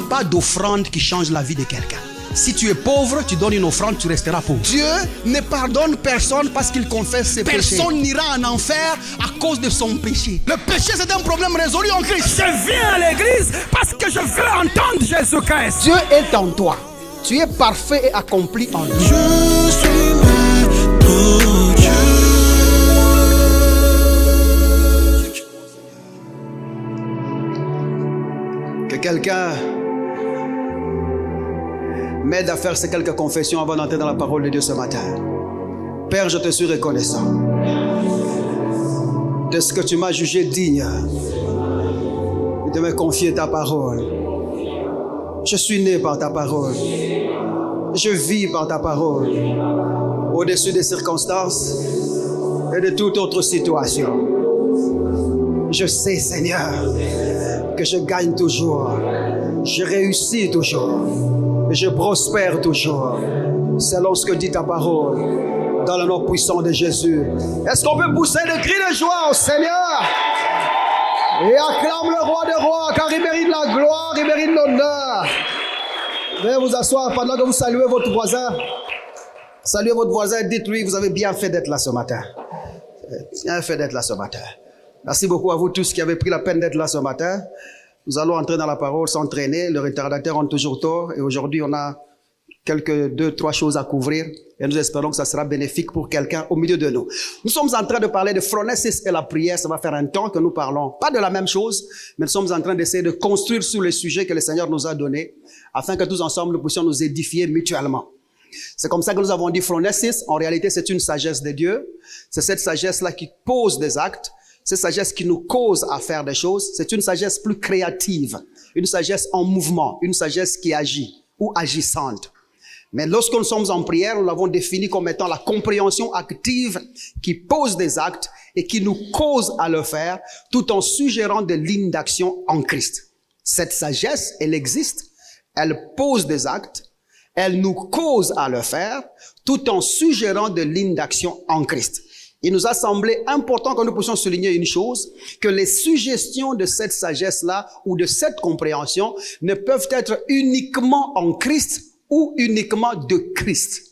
pas d'offrande qui change la vie de quelqu'un. Si tu es pauvre, tu donnes une offrande, tu resteras pauvre. Dieu ne pardonne personne parce qu'il confesse ses péchés. Personne n'ira en enfer à cause de son péché. Le péché, c'est un problème résolu en Christ. Je viens à l'église parce que je veux entendre Jésus-Christ. Dieu est en toi. Tu es parfait et accompli en lui. Je suis né pour Dieu. Que quelqu'un m'aide à faire ces quelques confessions avant d'entrer dans la parole de Dieu ce matin. Père, je te suis reconnaissant de ce que tu m'as jugé digne de me confier ta parole. Je suis né par ta parole. Je vis par ta parole. Au-dessus des circonstances et de toute autre situation. Je sais, Seigneur, que je gagne toujours. Je réussis toujours. Je prospère toujours, selon ce que dit ta parole, dans le nom puissant de Jésus. Est-ce qu'on peut pousser le cri de joie au Seigneur? Et acclame le roi des rois, car il mérite la gloire, il mérite l'honneur. Veuillez vous asseoir pendant que vous saluez votre voisin. Saluez votre voisin et dites-lui, vous avez bien fait d'être là ce matin. Bien fait d'être là ce matin. Merci beaucoup à vous tous qui avez pris la peine d'être là ce matin. Nous allons entrer dans la parole sans traîner. Les retardataires ont toujours tort. Et aujourd'hui, on a quelques 2-3 choses à couvrir. Et nous espérons que ça sera bénéfique pour quelqu'un au milieu de nous. Nous sommes en train de parler de phronesis et la prière. Ça va faire un temps que nous parlons. Pas de la même chose, mais nous sommes en train d'essayer de construire sur les sujets que le Seigneur nous a donnés, afin que tous ensemble, nous puissions nous édifier mutuellement. C'est comme ça que nous avons dit phronesis. En réalité, c'est une sagesse de Dieu. C'est cette sagesse-là qui pose des actes. Cette sagesse qui nous cause à faire des choses, c'est une sagesse plus créative, une sagesse en mouvement, une sagesse qui agit ou agissante. Mais lorsque nous sommes en prière, nous l'avons défini comme étant la compréhension active qui pose des actes et qui nous cause à le faire tout en suggérant des lignes d'action en Christ. Cette sagesse, elle existe, elle pose des actes, elle nous cause à le faire tout en suggérant des lignes d'action en Christ. Il nous a semblé important que nous puissions souligner une chose, que les suggestions de cette sagesse-là ou de cette compréhension ne peuvent être uniquement en Christ ou uniquement de Christ.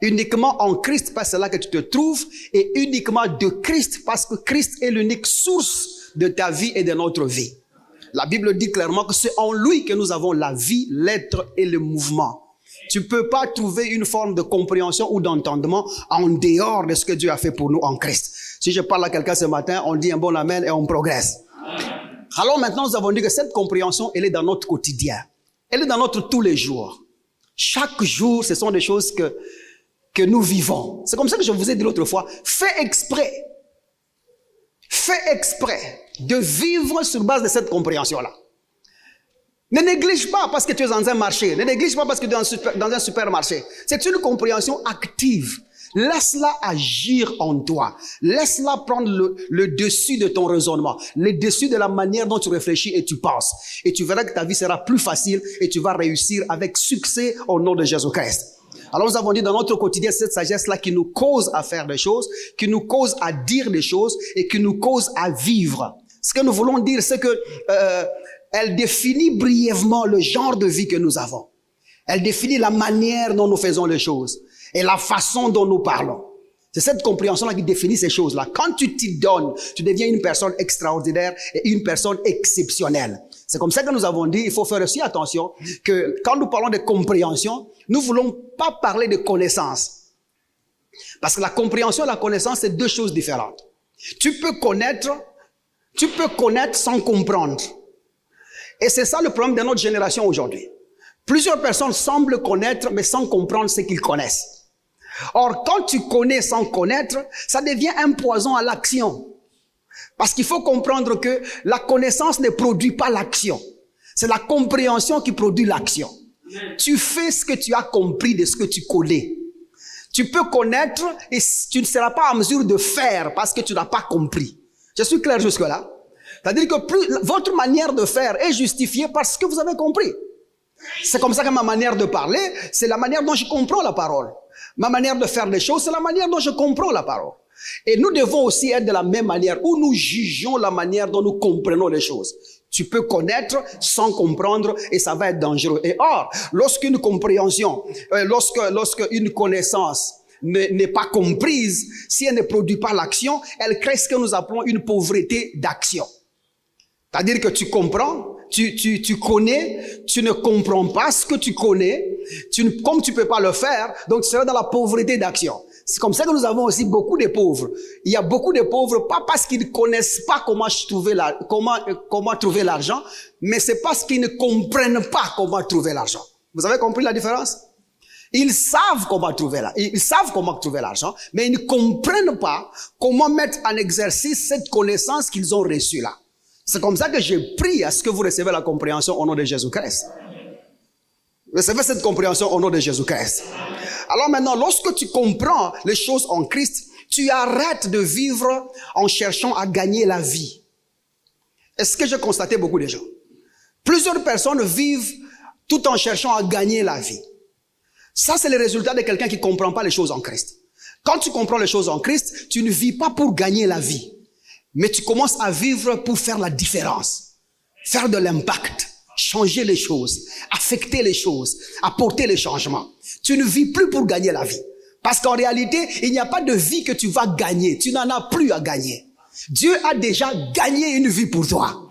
Uniquement en Christ parce que c'est là que tu te trouves et uniquement de Christ parce que Christ est l'unique source de ta vie et de notre vie. La Bible dit clairement que c'est en lui que nous avons la vie, l'être et le mouvement. Tu peux pas trouver une forme de compréhension ou d'entendement en dehors de ce que Dieu a fait pour nous en Christ. Si je parle à quelqu'un ce matin, on dit un bon amen et on progresse. Alors maintenant, nous avons dit que cette compréhension, elle est dans notre quotidien. Elle est dans notre tous les jours. Chaque jour, ce sont des choses que nous vivons. C'est comme ça que je vous ai dit l'autre fois. Fais exprès de vivre sur base de cette compréhension-là. Ne néglige pas parce que tu es dans un marché. Ne néglige pas parce que tu es dans un supermarché. C'est une compréhension active. Laisse-la agir en toi. Laisse-la prendre le dessus de ton raisonnement. Le dessus de la manière dont tu réfléchis et tu penses. Et tu verras que ta vie sera plus facile et tu vas réussir avec succès au nom de Jésus-Christ. Alors nous avons dit dans notre quotidien cette sagesse-là qui nous cause à faire des choses, qui nous cause à dire des choses et qui nous cause à vivre. Ce que nous voulons dire, c'est que elle définit brièvement le genre de vie que nous avons. Elle définit la manière dont nous faisons les choses et la façon dont nous parlons. C'est cette compréhension-là qui définit ces choses-là. Quand tu t'y donnes, tu deviens une personne extraordinaire et une personne exceptionnelle. C'est comme ça que nous avons dit, il faut faire aussi attention que quand nous parlons de compréhension, nous ne voulons pas parler de connaissance. Parce que la compréhension et la connaissance, c'est deux choses différentes. Tu peux connaître sans comprendre. Et c'est ça le problème de notre génération aujourd'hui. Plusieurs personnes semblent connaître, mais sans comprendre ce qu'ils connaissent. Or, quand tu connais sans connaître, ça devient un poison à l'action. Parce qu'il faut comprendre que la connaissance ne produit pas l'action. C'est la compréhension qui produit l'action. Tu fais ce que tu as compris de ce que tu connais. Tu peux connaître et tu ne seras pas en mesure de faire parce que tu n'as pas compris. Je suis clair jusque-là? C'est-à-dire que votre manière de faire est justifiée parce que vous avez compris. C'est comme ça que ma manière de parler, c'est la manière dont je comprends la parole. Ma manière de faire les choses, c'est la manière dont je comprends la parole. Et nous devons aussi être de la même manière où nous jugeons la manière dont nous comprenons les choses. Tu peux connaître sans comprendre et ça va être dangereux. Et or, lorsqu'une compréhension, lorsque une connaissance n'est pas comprise, si elle ne produit pas l'action, elle crée ce que nous appelons une pauvreté d'action. C'est-à-dire que tu comprends, tu connais, tu ne comprends pas ce que tu connais, comme tu peux pas le faire, donc tu seras dans la pauvreté d'action. C'est comme ça que nous avons aussi beaucoup de pauvres. Il y a beaucoup de pauvres, pas parce qu'ils ne connaissent pas comment trouver l'argent, mais c'est parce qu'ils ne comprennent pas comment trouver l'argent. Vous avez compris la différence? Ils savent comment trouver l'argent, mais ils ne comprennent pas comment mettre en exercice cette connaissance qu'ils ont reçue là. C'est comme ça que je prie à ce que vous recevez la compréhension au nom de Jésus-Christ. Recevez cette compréhension au nom de Jésus-Christ. Alors maintenant, lorsque tu comprends les choses en Christ, tu arrêtes de vivre en cherchant à gagner la vie. Est-ce que j'ai constaté beaucoup de gens? Plusieurs personnes vivent tout en cherchant à gagner la vie. Ça, c'est le résultat de quelqu'un qui ne comprend pas les choses en Christ. Quand tu comprends les choses en Christ, tu ne vis pas pour gagner la vie, mais tu commences à vivre pour faire la différence, faire de l'impact, changer les choses, affecter les choses, apporter les changements. Tu ne vis plus pour gagner la vie. Parce qu'en réalité, il n'y a pas de vie que tu vas gagner. Tu n'en as plus à gagner. Dieu a déjà gagné une vie pour toi.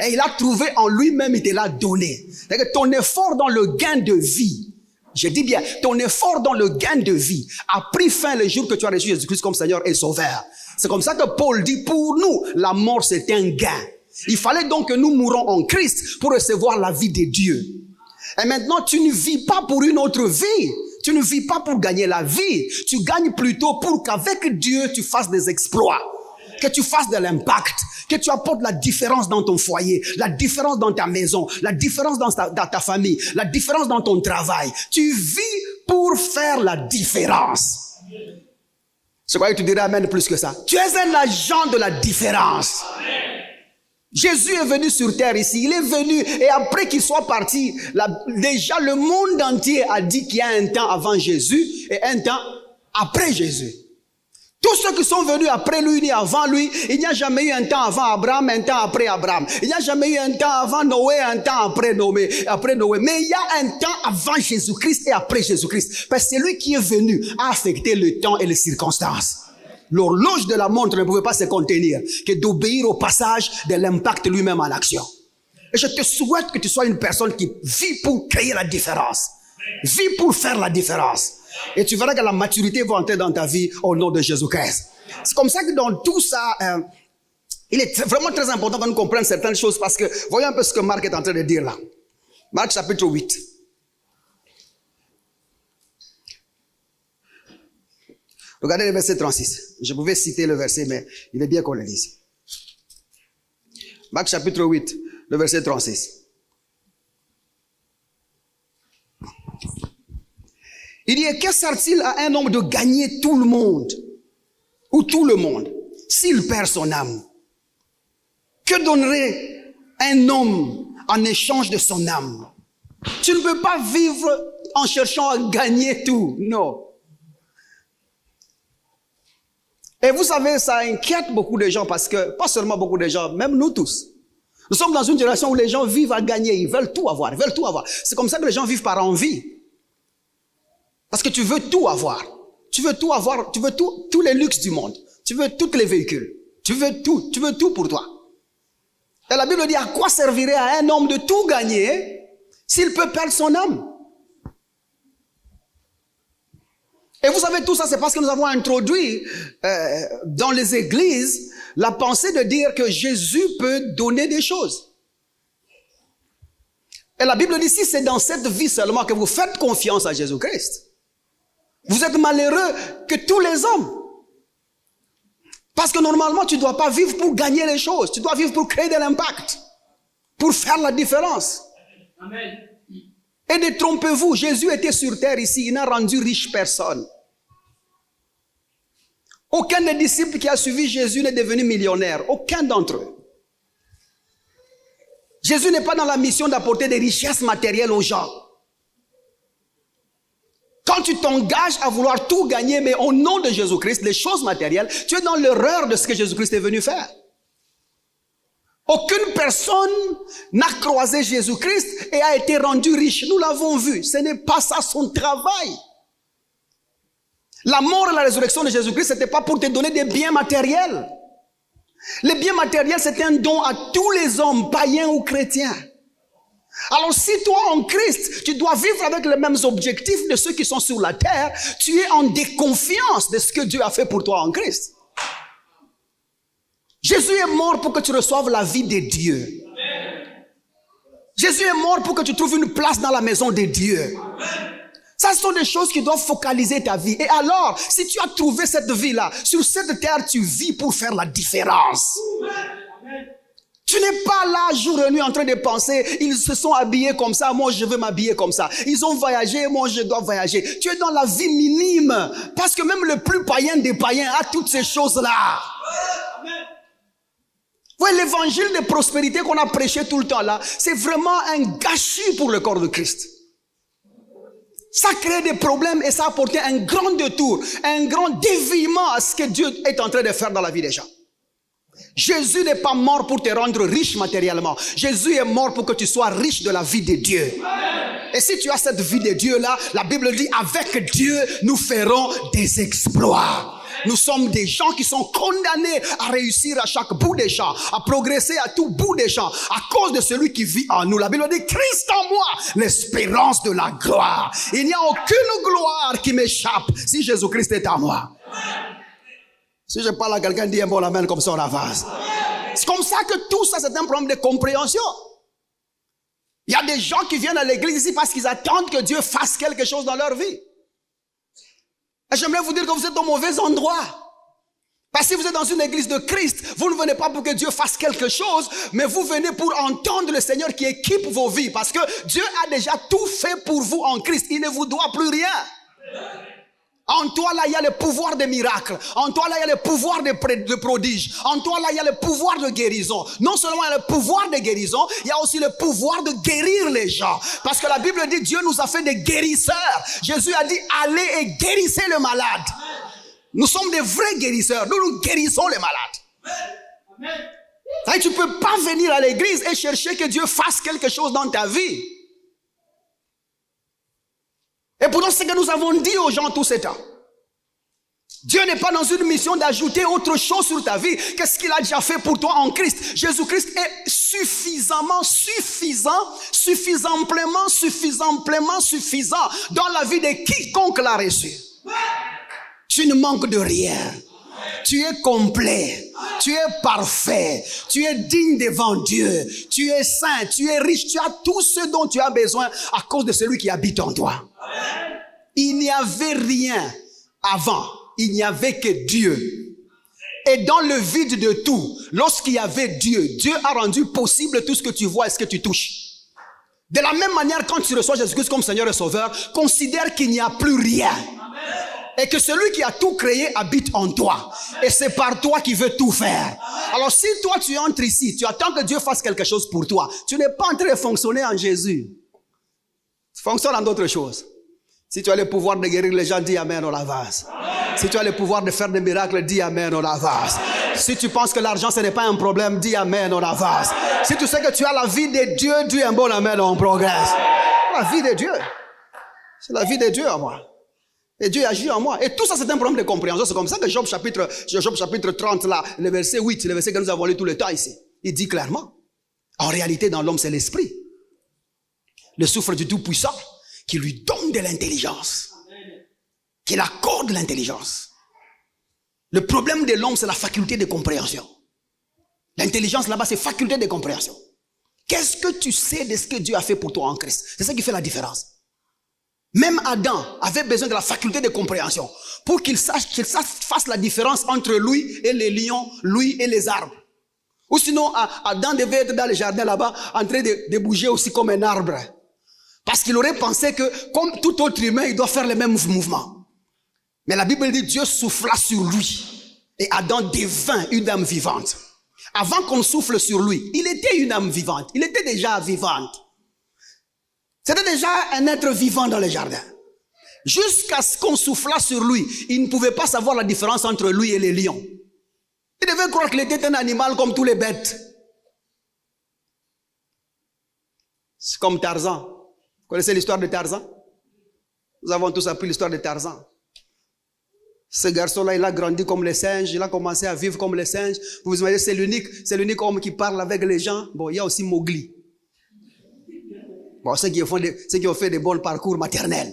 Et il a trouvé en lui-même, il te l'a donné. C'est-à-dire que ton effort dans le gain de vie, je dis bien, ton effort dans le gain de vie a pris fin le jour que tu as reçu Jésus-Christ comme Seigneur et Sauveur. C'est comme ça que Paul dit, pour nous, la mort c'est un gain. Il fallait donc que nous mourons en Christ pour recevoir la vie de Dieu. Et maintenant, tu ne vis pas pour une autre vie. Tu ne vis pas pour gagner la vie. Tu gagnes plutôt pour qu'avec Dieu, tu fasses des exploits. Que tu fasses de l'impact. Que tu apportes la différence dans ton foyer. La différence dans ta maison. La différence dans ta famille. La différence dans ton travail. Tu vis pour faire la différence. Je crois que tu dirais amen plus que ça. Tu es un agent de la différence. Jésus est venu sur terre ici, il est venu et après qu'il soit parti, déjà le monde entier a dit qu'il y a un temps avant Jésus et un temps après Jésus. Tous ceux qui sont venus après lui ni avant lui, il n'y a jamais eu un temps avant Abraham, un temps après Abraham. Il n'y a jamais eu un temps avant Noé, un temps après Noé. Mais il y a un temps avant Jésus-Christ et après Jésus-Christ. Parce que c'est lui qui est venu à affecter le temps et les circonstances. L'horloge de la montre ne pouvait pas se contenir que d'obéir au passage de l'impact lui-même en action. Et je te souhaite que tu sois une personne qui vit pour créer la différence. Vis pour faire la différence. Et tu verras que la maturité va entrer dans ta vie au nom de Jésus-Christ. C'est comme ça que dans tout ça, il est vraiment très important que nous comprenions certaines choses parce que voyons un peu ce que Marc est en train de dire là. Marc chapitre 8. Regardez le verset 36. Je pouvais citer le verset, mais il est bien qu'on le lise. Marc chapitre 8, le verset 36. Il dit, que sert-il à un homme de gagner tout le monde, ou tout le monde, s'il perd son âme? Que donnerait un homme en échange de son âme? Tu ne peux pas vivre en cherchant à gagner tout, non. Et vous savez, ça inquiète beaucoup de gens parce que, pas seulement beaucoup de gens, même nous tous. Nous sommes dans une génération où les gens vivent à gagner, ils veulent tout avoir, ils veulent tout avoir. C'est comme ça que les gens vivent par envie. Parce que tu veux tout avoir. Tu veux tout avoir, tu veux tous les luxes du monde. Tu veux tous les véhicules. Tu veux tout pour toi. Et la Bible dit, à quoi servirait à un homme de tout gagner s'il peut perdre son âme? Et vous savez, tout ça, c'est parce que nous avons introduit dans les églises la pensée de dire que Jésus peut donner des choses. Et la Bible dit, si c'est dans cette vie seulement que vous faites confiance à Jésus-Christ, vous êtes malheureux que tous les hommes. Parce que normalement, tu ne dois pas vivre pour gagner les choses. Tu dois vivre pour créer de l'impact. Pour faire la différence. Amen. Et détrompez-vous, Jésus était sur terre ici, il n'a rendu riche personne. Aucun des disciples qui a suivi Jésus n'est devenu millionnaire, aucun d'entre eux. Jésus n'est pas dans la mission d'apporter des richesses matérielles aux gens. Quand tu t'engages à vouloir tout gagner, mais au nom de Jésus-Christ, les choses matérielles, tu es dans l'erreur de ce que Jésus-Christ est venu faire. Aucune personne n'a croisé Jésus-Christ et a été rendu riche. Nous l'avons vu. Ce n'est pas ça son travail. La mort et la résurrection de Jésus-Christ, ce n'était pas pour te donner des biens matériels. Les biens matériels, c'est un don à tous les hommes, païens ou chrétiens. Alors si toi en Christ, tu dois vivre avec les mêmes objectifs de ceux qui sont sur la terre, tu es en déconfiance de ce que Dieu a fait pour toi en Christ. Jésus est mort pour que tu reçoives la vie de Dieu. Jésus est mort pour que tu trouves une place dans la maison de Dieu. Ça, ce sont des choses qui doivent focaliser ta vie. Et alors, si tu as trouvé cette vie-là, sur cette terre, tu vis pour faire la différence. Tu n'es pas là jour et nuit en train de penser, ils se sont habillés comme ça, moi je veux m'habiller comme ça. Ils ont voyagé, moi je dois voyager. Tu es dans la vie minime. Parce que même le plus païen des païens a toutes ces choses-là. Ouais, l'évangile de prospérité qu'on a prêché tout le temps là, c'est vraiment un gâchis pour le corps de Christ. Ça crée des problèmes et ça a apporté un grand détour, un grand déviement à ce que Dieu est en train de faire dans la vie des gens. Jésus n'est pas mort pour te rendre riche matériellement. Jésus est mort pour que tu sois riche de la vie de Dieu. Et si tu as cette vie de Dieu là, la Bible dit, avec Dieu, nous ferons des exploits. Nous sommes des gens qui sont condamnés à réussir à chaque bout des champs, à progresser à tout bout des champs, à cause de celui qui vit en nous. La Bible dit, Christ en moi, l'espérance de la gloire. Il n'y a aucune gloire qui m'échappe si Jésus-Christ est en moi. Si je parle à quelqu'un, dis un bon amen comme ça on avance. C'est comme ça que tout ça, c'est un problème de compréhension. Il y a des gens qui viennent à l'église ici parce qu'ils attendent que Dieu fasse quelque chose dans leur vie. Et j'aimerais vous dire que vous êtes au mauvais endroit. Parce que si vous êtes dans une église de Christ, vous ne venez pas pour que Dieu fasse quelque chose, mais vous venez pour entendre le Seigneur qui équipe vos vies. Parce que Dieu a déjà tout fait pour vous en Christ. Il ne vous doit plus rien. En toi, là, il y a le pouvoir des miracles. En toi, là, il y a le pouvoir de prodiges. En toi, là, il y a le pouvoir de guérison. Non seulement il y a le pouvoir de guérison, il y a aussi le pouvoir de guérir les gens. Parce que la Bible dit, Dieu nous a fait des guérisseurs. Jésus a dit, allez et guérissez le malade. Nous sommes des vrais guérisseurs. Nous guérissons les malades. Et tu ne peux pas venir à l'église et chercher que Dieu fasse quelque chose dans ta vie. Et pourtant, c'est ce que nous avons dit aux gens tout ce temps. Dieu n'est pas dans une mission d'ajouter autre chose sur ta vie. Qu'est-ce qu'il a déjà fait pour toi en Christ? Jésus-Christ est suffisant dans la vie de quiconque l'a reçu. Tu ne manques de rien. Tu es complet, tu es parfait, tu es digne devant Dieu, tu es saint, tu es riche, tu as tout ce dont tu as besoin à cause de celui qui habite en toi. Il n'y avait rien avant, il n'y avait que Dieu. Et dans le vide de tout, lorsqu'il y avait Dieu, Dieu a rendu possible tout ce que tu vois et ce que tu touches. De la même manière, quand tu reçois Jésus-Christ comme Seigneur et Sauveur, considère qu'il n'y a plus rien. Et que celui qui a tout créé habite en toi. Et c'est par toi qu'il veut tout faire. Alors si toi tu entres ici, tu attends que Dieu fasse quelque chose pour toi, tu n'es pas en train de fonctionner en Jésus. Tu fonctionnes en d'autres choses. Si tu as le pouvoir de guérir les gens, dis Amen, on avance. Si tu as le pouvoir de faire des miracles, dis Amen, on avance. Si tu penses que l'argent ce n'est pas un problème, dis Amen, on avance. Si tu sais que tu as la vie de Dieu, dis un bon Amen, on progresse. La vie de Dieu. C'est la vie de Dieu en moi. Et Dieu agit en moi. Et tout ça, c'est un problème de compréhension. C'est comme ça que Job chapitre 30, là, le verset 8, le verset que nous avons lu tout le temps ici, il dit clairement, en réalité, dans l'homme, c'est l'esprit, le souffle du Tout-Puissant, qui lui donne de l'intelligence, qui l'accorde l'intelligence. Le problème de l'homme, c'est la faculté de compréhension. L'intelligence, là-bas, c'est faculté de compréhension. Qu'est-ce que tu sais de ce que Dieu a fait pour toi en Christ? C'est ça qui fait la différence. Même Adam avait besoin de la faculté de compréhension pour qu'il fasse la différence entre lui et les lions, lui et les arbres. Ou sinon, Adam devait être dans le jardin là-bas en train de bouger aussi comme un arbre. Parce qu'il aurait pensé que, comme tout autre humain, il doit faire les mêmes mouvements. Mais la Bible dit Dieu souffla sur lui et Adam devint une âme vivante. Avant qu'on souffle sur lui, il était une âme vivante. Il était déjà vivante. C'était déjà un être vivant dans le jardin. Jusqu'à ce qu'on souffla sur lui, il ne pouvait pas savoir la différence entre lui et les lions. Il devait croire qu'il était un animal comme tous les bêtes. C'est comme Tarzan. Vous connaissez l'histoire de Tarzan? Nous avons tous appris l'histoire de Tarzan. Ce garçon-là, il a grandi comme les singes, il a commencé à vivre comme les singes. Vous vous imaginez, c'est l'unique homme qui parle avec les gens. Bon, il y a aussi Mowgli. Bon, ceux qui ont fait des bons parcours maternels.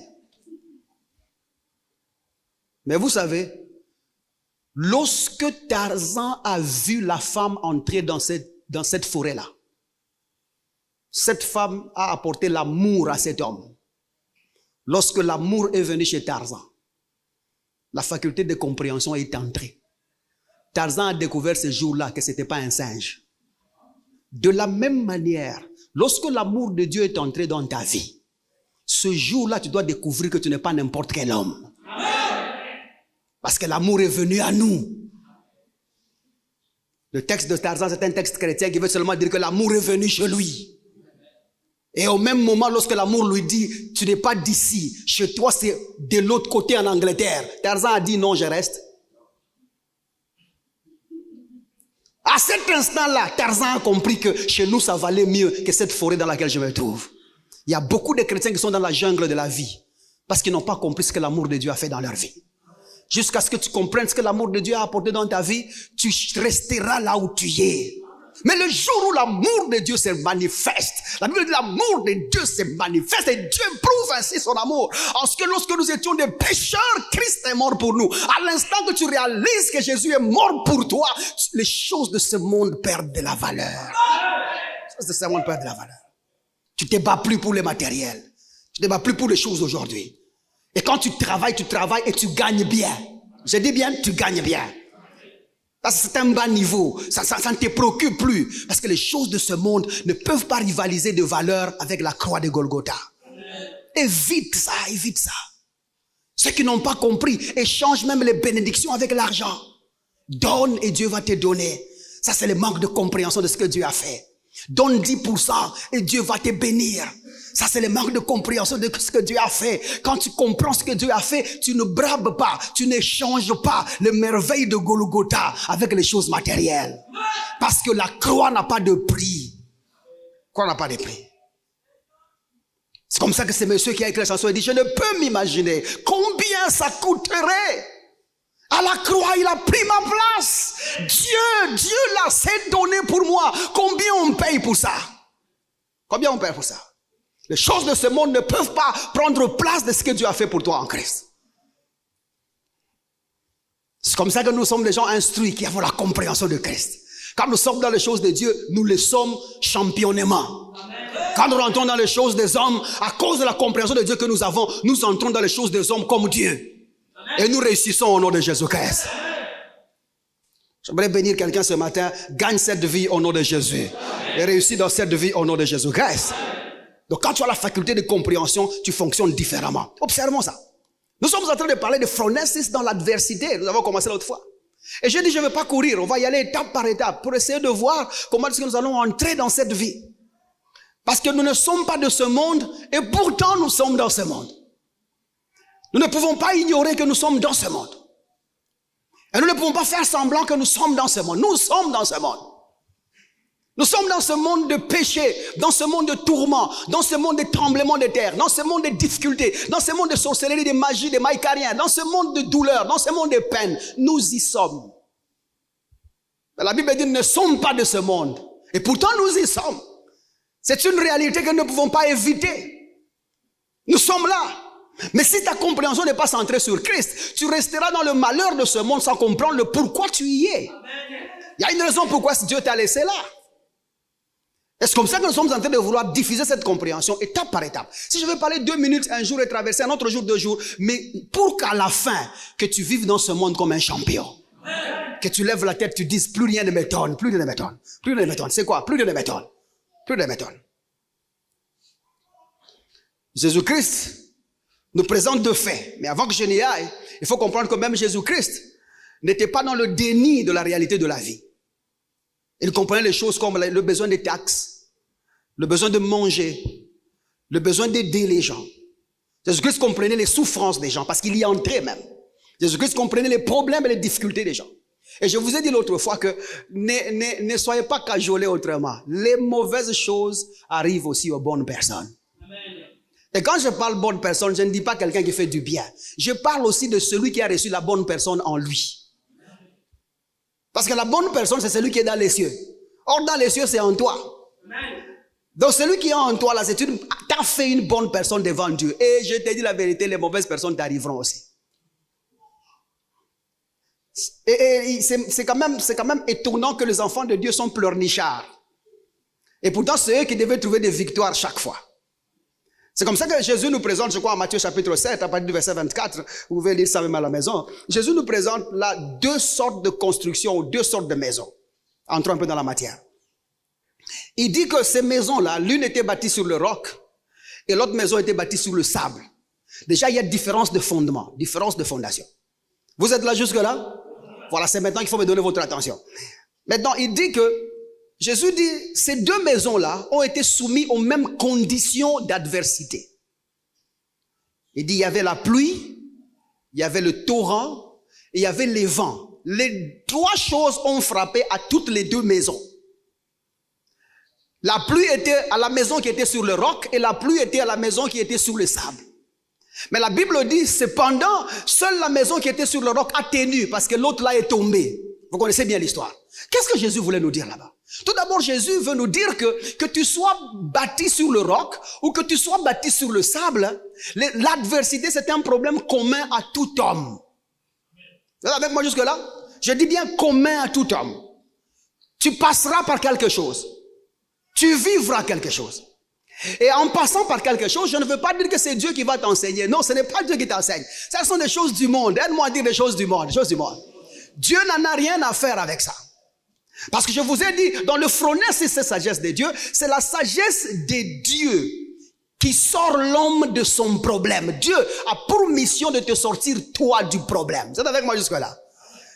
Mais vous savez, lorsque Tarzan a vu la femme entrer dans cette forêt-là, cette femme a apporté l'amour à cet homme. Lorsque l'amour est venu chez Tarzan, la faculté de compréhension est entrée. Tarzan a découvert ce jour-là que ce n'était pas un singe. De la même manière, lorsque l'amour de Dieu est entré dans ta vie, ce jour-là, tu dois découvrir que tu n'es pas n'importe quel homme. Parce que l'amour est venu à nous. Le texte de Tarzan, c'est un texte chrétien qui veut seulement dire que l'amour est venu chez lui. Et au même moment, lorsque l'amour lui dit, tu n'es pas d'ici, chez toi c'est de l'autre côté en Angleterre. Tarzan a dit non, je reste. À cet instant-là, Tarzan a compris que chez nous, ça valait mieux que cette forêt dans laquelle je me trouve. Il y a beaucoup de chrétiens qui sont dans la jungle de la vie parce qu'ils n'ont pas compris ce que l'amour de Dieu a fait dans leur vie. Jusqu'à ce que tu comprennes ce que l'amour de Dieu a apporté dans ta vie, tu resteras là où tu es. Mais le jour où l'amour de Dieu se manifeste, la Bible dit l'amour de Dieu se manifeste et Dieu prouve ainsi son amour. Parce que lorsque nous étions des pécheurs, Christ est mort pour nous. À l'instant que tu réalises que Jésus est mort pour toi, les choses de ce monde perdent de la valeur. Les choses de ce monde perdent de la valeur. Tu ne te bats plus pour les matériels. Tu ne te bats plus pour les choses d'aujourd'hui. Et quand tu travailles et tu gagnes bien. Je dis bien, tu gagnes bien. Parce que c'est un bas niveau. Ça ne te préoccupe plus. Parce que les choses de ce monde ne peuvent pas rivaliser de valeur avec la croix de Golgotha. Évite ça, évite ça. Ceux qui n'ont pas compris échangent même les bénédictions avec l'argent. Donne et Dieu va te donner. Ça, c'est le manque de compréhension de ce que Dieu a fait. Donne 10% et Dieu va te bénir. Ça, c'est le manque de compréhension de ce que Dieu a fait. Quand tu comprends ce que Dieu a fait, tu ne brabes pas, tu n'échanges pas les merveilles de Golgotha avec les choses matérielles. Parce que la croix n'a pas de prix. La croix n'a pas de prix. C'est comme ça que ce monsieur qui a écrit la chanson, il dit, je ne peux m'imaginer combien ça coûterait. À la croix, il a pris ma place. Dieu l'a s'est donné pour moi. Combien on paye pour ça? Combien on paye pour ça? Les choses de ce monde ne peuvent pas prendre place de ce que Dieu a fait pour toi en Christ. C'est comme ça que nous sommes des gens instruits qui avons la compréhension de Christ. Quand nous sommes dans les choses de Dieu, nous le sommes championnement. Quand nous rentrons dans les choses des hommes, à cause de la compréhension de Dieu que nous avons, nous entrons dans les choses des hommes comme Dieu. Et nous réussissons au nom de Jésus-Christ. J'aimerais bénir quelqu'un ce matin, gagne cette vie au nom de Jésus. Et réussis dans cette vie au nom de Jésus-Christ. Donc quand tu as la faculté de compréhension, tu fonctionnes différemment. Observons ça. Nous sommes en train de parler de phronesis dans l'adversité. Nous avons commencé l'autre fois. Et j'ai dit, je ne vais pas courir. On va y aller étape par étape pour essayer de voir comment est-ce que nous allons entrer dans cette vie. Parce que nous ne sommes pas de ce monde et pourtant nous sommes dans ce monde. Nous ne pouvons pas ignorer que nous sommes dans ce monde. Et nous ne pouvons pas faire semblant que nous sommes dans ce monde. Nous sommes dans ce monde. Nous sommes dans ce monde de péché, dans ce monde de tourments, dans ce monde de tremblements de terre, dans ce monde de difficultés, dans ce monde de sorcellerie, de magie, de maïkariens, dans ce monde de douleur, dans ce monde de peine. Nous y sommes. Mais la Bible dit, nous ne sommes pas de ce monde. Et pourtant, nous y sommes. C'est une réalité que nous ne pouvons pas éviter. Nous sommes là. Mais si ta compréhension n'est pas centrée sur Christ, tu resteras dans le malheur de ce monde sans comprendre le pourquoi tu y es. Il y a une raison pourquoi Dieu t'a laissé là. Et c'est comme ça que nous sommes en train de vouloir diffuser cette compréhension étape par étape. Si je veux parler 2 minutes un jour et traverser un autre jour 2 jours, mais pour qu'à la fin, que tu vives dans ce monde comme un champion. Que tu lèves la tête, tu dises plus rien ne m'étonne, plus rien ne m'étonne, plus rien ne m'étonne. C'est quoi? Plus rien ne m'étonne, plus rien ne m'étonne. Jésus-Christ nous présente 2 faits. Mais avant que je n'y aille, il faut comprendre que même Jésus-Christ n'était pas dans le déni de la réalité de la vie. Il comprenait les choses comme le besoin des taxes, le besoin de manger, le besoin d'aider les gens. Jésus-Christ comprenait les souffrances des gens parce qu'il y entrait même. Jésus-Christ comprenait les problèmes et les difficultés des gens. Et je vous ai dit l'autre fois que ne soyez pas cajolés autrement. Les mauvaises choses arrivent aussi aux bonnes personnes. Et quand je parle bonne personne, je ne dis pas quelqu'un qui fait du bien. Je parle aussi de celui qui a reçu la bonne personne en lui. Parce que la bonne personne, c'est celui qui est dans les cieux. Or, dans les cieux, c'est en toi. Donc, celui qui est en toi, là, t'as fait une bonne personne devant Dieu. Et je te dis la vérité, les mauvaises personnes t'arriveront aussi. Et c'est quand même étonnant que les enfants de Dieu sont pleurnichards. Et pourtant, c'est eux qui devaient trouver des victoires chaque fois. C'est comme ça que Jésus nous présente, je crois, en Matthieu chapitre 7, à partir du verset 24. Vous pouvez lire ça même à la maison. Jésus nous présente là 2 sortes de constructions ou 2 sortes de maisons. Entrons un peu dans la matière. Il dit que ces maisons-là, l'une était bâtie sur le roc et l'autre maison était bâtie sur le sable. Déjà, il y a différence de fondement, différence de fondation. Vous êtes là jusque-là? Voilà, c'est maintenant qu'il faut me donner votre attention. Maintenant, il dit que, Jésus dit, ces 2 maisons-là ont été soumises aux mêmes conditions d'adversité. Il dit, il y avait la pluie, il y avait le torrent, et il y avait les vents. Les 3 choses ont frappé à toutes les 2 maisons. La pluie était à la maison qui était sur le roc, et la pluie était à la maison qui était sur le sable. Mais la Bible dit, cependant, seule la maison qui était sur le roc a tenu, parce que l'autre là est tombée. Vous connaissez bien l'histoire. Qu'est-ce que Jésus voulait nous dire là-bas? Tout d'abord, Jésus veut nous dire que tu sois bâti sur le roc, ou que tu sois bâti sur le sable, l'adversité c'est un problème commun à tout homme. Vous êtes avec moi jusque là? Je dis bien commun à tout homme. Tu passeras par quelque chose. Tu vivras quelque chose. Et en passant par quelque chose, je ne veux pas dire que c'est Dieu qui va t'enseigner. Non, ce n'est pas Dieu qui t'enseigne. Ce sont des choses du monde. Aide-moi à dire des choses du monde. Des choses du monde. Dieu n'en a rien à faire avec ça. Parce que je vous ai dit, dans le phronèse, c'est cette sagesse de Dieu. C'est la sagesse de Dieu qui sort l'homme de son problème. Dieu a pour mission de te sortir toi du problème. Vous êtes avec moi jusque-là?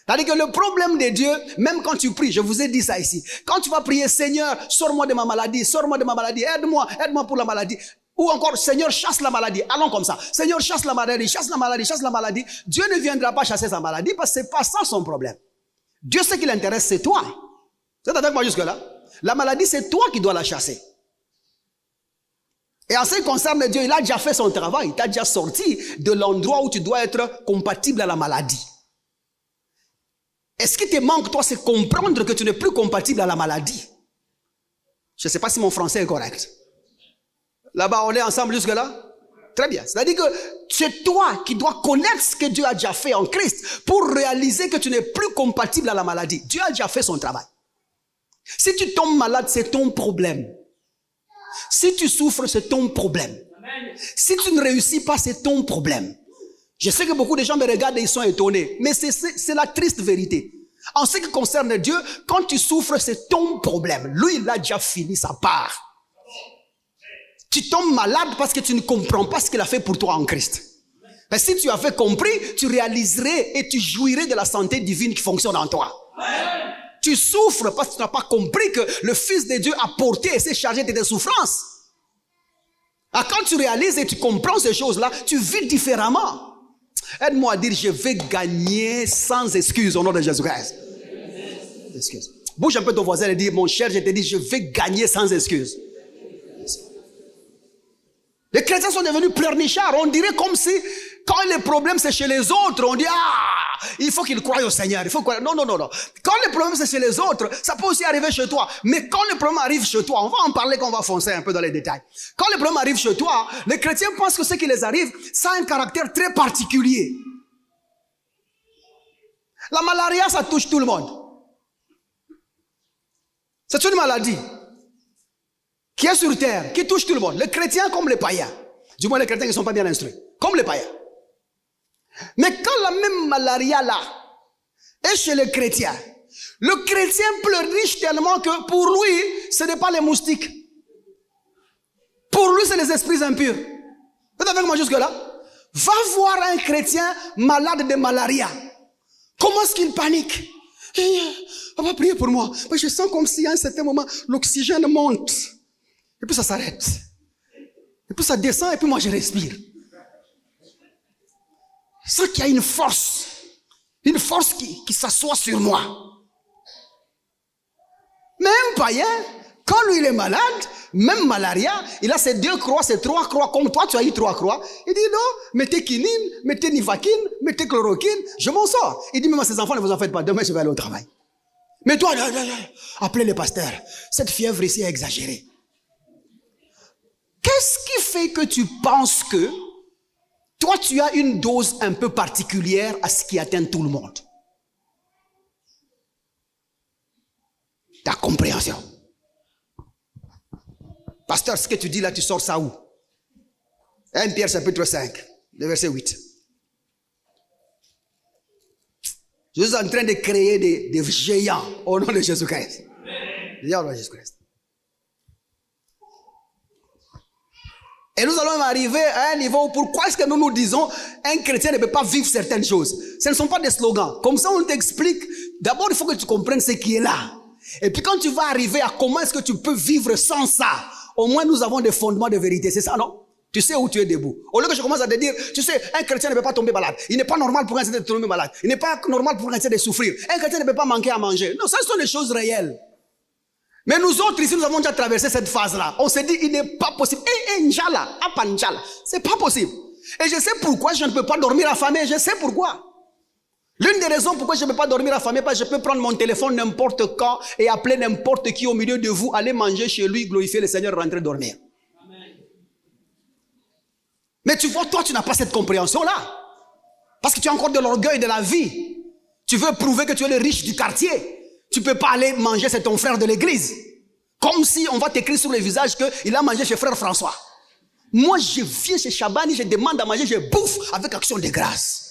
C'est-à-dire que le problème de Dieu, même quand tu pries, je vous ai dit ça ici, quand tu vas prier, Seigneur, sors-moi de ma maladie, aide-moi pour la maladie. Ou encore, Seigneur, chasse la maladie. Allons comme ça. Seigneur, chasse la maladie. Dieu ne viendra pas chasser sa maladie parce que c'est pas ça son problème. Dieu, ce qui l'intéresse, c'est toi. Vous êtes avec moi jusque-là? La maladie, c'est toi qui dois la chasser. Et en ce qui concerne Dieu, il a déjà fait son travail. Il t'a déjà sorti de l'endroit où tu dois être compatible à la maladie. Et ce qui te manque, toi, c'est comprendre que tu n'es plus compatible à la maladie. Je ne sais pas si mon français est correct. Là-bas, on est ensemble jusque-là? Très bien. C'est-à-dire que c'est toi qui dois connaître ce que Dieu a déjà fait en Christ pour réaliser que tu n'es plus compatible à la maladie. Dieu a déjà fait son travail. Si tu tombes malade, c'est ton problème. Si tu souffres, c'est ton problème. Si tu ne réussis pas, c'est ton problème. Je sais que beaucoup de gens me regardent et ils sont étonnés. Mais c'est la triste vérité. En ce qui concerne Dieu, quand tu souffres, c'est ton problème. Lui, il a déjà fini sa part. Tu tombes malade parce que tu ne comprends pas ce qu'il a fait pour toi en Christ. Mais si tu avais compris, tu réaliserais et tu jouirais de la santé divine qui fonctionne en toi. Tu souffres parce que tu n'as pas compris que le Fils de Dieu a porté et s'est chargé de tes souffrances. Alors quand tu réalises et tu comprends ces choses-là, tu vis différemment. Aide-moi à dire, je vais gagner sans excuse au nom de Jésus-Christ. Excuse. Bouge un peu ton voisin et dis, mon cher, je te dis, je vais gagner sans excuse. Les chrétiens sont devenus pleurnichards. On dirait comme si, quand les problèmes c'est chez les autres, on dit, il faut qu'ils croient au Seigneur. Il faut croire. Non. Quand les problèmes c'est chez les autres, ça peut aussi arriver chez toi. Mais quand les problèmes arrivent chez toi, on va en parler quand on va foncer un peu dans les détails. Quand les problèmes arrivent chez toi, les chrétiens pensent que ce qui les arrive, ça a un caractère très particulier. La malaria, ça touche tout le monde. C'est une maladie qui est sur terre, qui touche tout le monde. Les chrétiens comme les païens. Du moins les chrétiens qui ne sont pas bien instruits. Comme les païens. Mais quand la même malaria là est chez les chrétiens, le chrétien pleurniche tellement que pour lui, ce n'est pas les moustiques. Pour lui, c'est les esprits impurs. Vous êtes avec moi jusque là? Va voir un chrétien malade de malaria. Comment est-ce qu'il panique? On va prier pour moi. Je sens comme si à un certain moment, l'oxygène monte. Et puis ça s'arrête. Et puis ça descend et puis moi je respire. Je sens qu'il y a une force Une force qui s'assoit sur moi. Mais un païen, quand lui il est malade, même malaria, il a ses 2 croix, ses 3 croix, comme toi tu as eu 3 croix. Il dit non, mettez quinine, mettez nivaquine, mettez chloroquine, je m'en sors. Il dit même à ses enfants, ne vous en faites pas, demain je vais aller au travail. Mais toi, appelez le pasteur, cette fièvre ici est exagérée. Qu'est-ce qui fait que tu penses que toi tu as une dose un peu particulière à ce qui atteint tout le monde? Ta compréhension. Pasteur, ce que tu dis là, tu sors ça où? 1 Pierre chapitre 5, le verset 8. Je suis en train de créer des géants au nom de Jésus-Christ. Géants au nom de Jésus-Christ. Et nous allons arriver à un niveau où pourquoi est-ce que nous disons un chrétien ne peut pas vivre certaines choses? Ce ne sont pas des slogans. Comme ça, on t'explique. D'abord, il faut que tu comprennes ce qui est là. Et puis quand tu vas arriver à comment est-ce que tu peux vivre sans ça, au moins nous avons des fondements de vérité. C'est ça, non? Tu sais où tu es debout. Au lieu que je commence à te dire, tu sais, un chrétien ne peut pas tomber malade. Il n'est pas normal pour un chrétien de tomber malade. Il n'est pas normal pour un chrétien de souffrir. Un chrétien ne peut pas manquer à manger. Non, ça ce sont des choses réelles. Mais nous autres ici, nous avons déjà traversé cette phase-là. On s'est dit, il n'est pas possible. Inch'Allah, Inch'Allah. C'est pas possible. Et je sais pourquoi je ne peux pas dormir affamé. Je sais pourquoi. L'une des raisons pourquoi je ne peux pas dormir affamé, parce que je peux prendre mon téléphone n'importe quand et appeler n'importe qui au milieu de vous, aller manger chez lui, glorifier le Seigneur, rentrer dormir. Amen. Mais tu vois, toi, tu n'as pas cette compréhension-là. Parce que tu as encore de l'orgueil de la vie. Tu veux prouver que tu es le riche du quartier. Tu ne peux pas aller manger chez ton frère de l'église. Comme si on va t'écrire sur le visage qu'il a mangé chez frère François. Moi, je viens chez Chabani, je demande à manger, je bouffe avec action de grâce.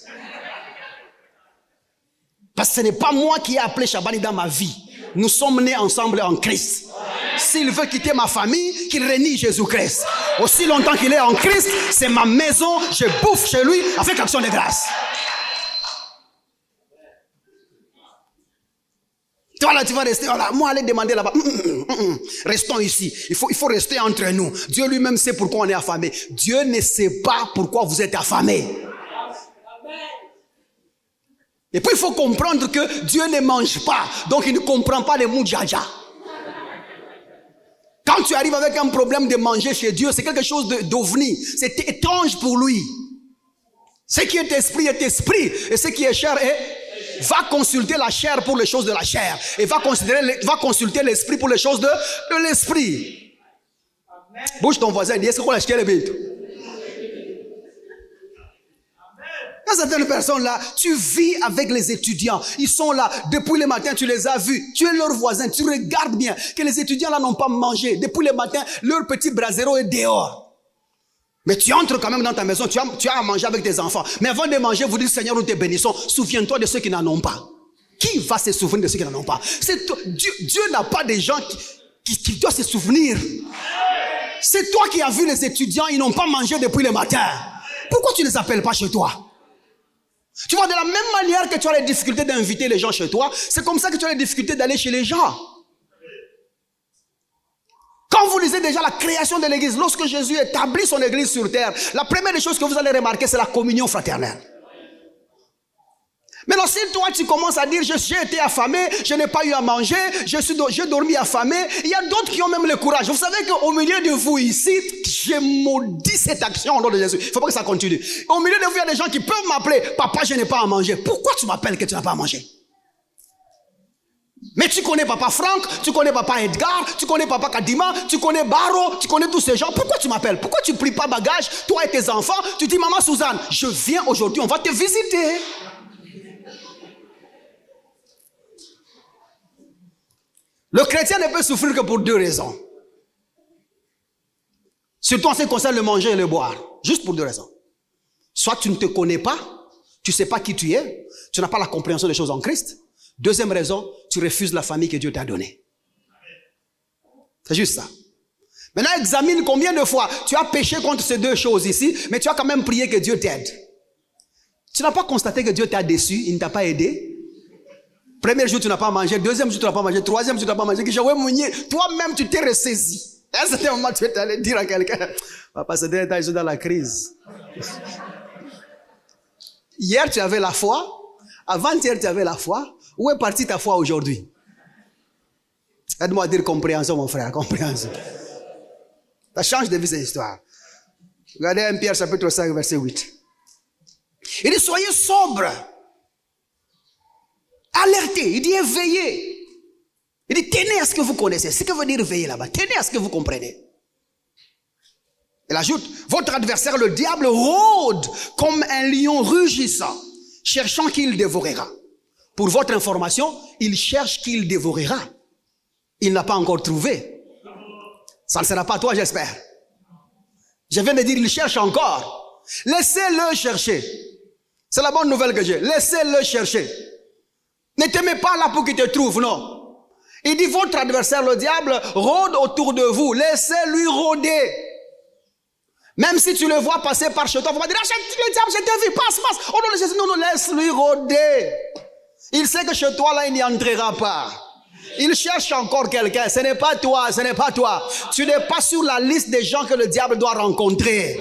Parce que ce n'est pas moi qui ai appelé Chabani dans ma vie. Nous sommes nés ensemble en Christ. S'il veut quitter ma famille, qu'il renie Jésus-Christ. Aussi longtemps qu'il est en Christ, c'est ma maison, je bouffe chez lui avec action de grâce. Toi là, tu vas rester, voilà, moi aller demander là-bas. Restons ici. Il faut rester entre nous. Dieu lui-même sait pourquoi on est affamé. Dieu ne sait pas pourquoi vous êtes affamé. Et puis il faut comprendre que Dieu ne mange pas. Donc il ne comprend pas les mots djaja. Quand tu arrives avec un problème de manger chez Dieu, c'est quelque chose d'ovni. C'est étrange pour lui. Ce qui est esprit est esprit. Et ce qui est chair est... Va consulter la chair pour les choses de la chair. Et va consulter l'esprit pour les choses de l'esprit. Bouge ton voisin et dis, est-ce qu'on l'a acheté le bête? Il y a certaines personnes là, tu vis avec les étudiants. Ils sont là, depuis le matin tu les as vus. Tu es leur voisin, tu regardes bien que les étudiants là n'ont pas mangé. Depuis le matin, leur petit brasero est dehors. Mais tu entres quand même dans ta maison, tu as à manger avec tes enfants. Mais avant de manger, vous dites, Seigneur, nous te bénissons. Souviens-toi de ceux qui n'en ont pas. Qui va se souvenir de ceux qui n'en ont pas? Dieu n'a pas des gens qui doivent se souvenir. C'est toi qui as vu les étudiants, ils n'ont pas mangé depuis le matin. Pourquoi tu ne les appelles pas chez toi? Tu vois, de la même manière que tu as les difficultés d'inviter les gens chez toi, c'est comme ça que tu as les difficultés d'aller chez les gens. Quand vous lisez déjà la création de l'église, lorsque Jésus établit son église sur terre, la première des choses que vous allez remarquer, c'est la communion fraternelle. Maintenant, si toi tu commences à dire, j'ai été affamé, je n'ai pas eu à manger, j'ai dormi affamé, il y a d'autres qui ont même le courage. Vous savez qu'au milieu de vous ici, j'ai maudit cette action au nom de Jésus. Il ne faut pas que ça continue. Au milieu de vous, il y a des gens qui peuvent m'appeler, papa, je n'ai pas à manger. Pourquoi tu m'appelles que tu n'as pas à manger? Mais tu connais papa Franck, tu connais papa Edgar, tu connais papa Kadima, tu connais Baro, tu connais tous ces gens. Pourquoi tu m'appelles? Pourquoi tu ne pries pas bagage, toi et tes enfants? Tu dis, maman Suzanne, je viens aujourd'hui, on va te visiter. Le chrétien ne peut souffrir que pour 2 raisons. Surtout en ce qui concerne le manger et le boire. Juste pour 2 raisons. Soit tu ne te connais pas, tu ne sais pas qui tu es, tu n'as pas la compréhension des choses en Christ. Deuxième raison, tu refuses la famille que Dieu t'a donnée. C'est juste ça. Maintenant, examine combien de fois tu as péché contre ces 2 choses ici, mais tu as quand même prié que Dieu t'aide. Tu n'as pas constaté que Dieu t'a déçu, il ne t'a pas aidé. Premier jour, tu n'as pas mangé. Deuxième jour, tu n'as pas mangé. Troisième jour, tu n'as pas mangé. Toi-même, tu t'es ressaisi. À un certain moment, tu es allé dire à quelqu'un, papa, ce dernier temps, je suis dans la crise. Hier, tu avais la foi. Avant-hier, tu avais la foi. Où est partie ta foi aujourd'hui? Aide-moi à dire compréhension, mon frère, compréhension. Ça change de vie, cette histoire. Regardez 1 Pierre chapitre 5, verset 8. Il dit, soyez sobres. Alertez. Il dit, éveillez. Il dit, tenez à ce que vous connaissez. Ce que veut dire veiller là-bas. Tenez à ce que vous comprenez. Il ajoute, votre adversaire, le diable, rôde comme un lion rugissant, cherchant qui il dévorera. Pour votre information, il cherche qui il dévorera. Il n'a pas encore trouvé. Ça ne sera pas toi, j'espère. Je viens de dire, il cherche encore. Laissez-le chercher. C'est la bonne nouvelle que j'ai. Laissez-le chercher. Ne t'aimez pas là pour qu'il te trouve, non. Il dit, votre adversaire, le diable, rôde autour de vous. Laissez-lui rôder. Même si tu le vois passer par chez toi, il va dire, le diable, je t'ai vu, passe. Oh non, laisse-lui rôder. Il sait que chez toi, là, il n'y entrera pas. Il cherche encore quelqu'un. Ce n'est pas toi, ce n'est pas toi. Tu n'es pas sur la liste des gens que le diable doit rencontrer.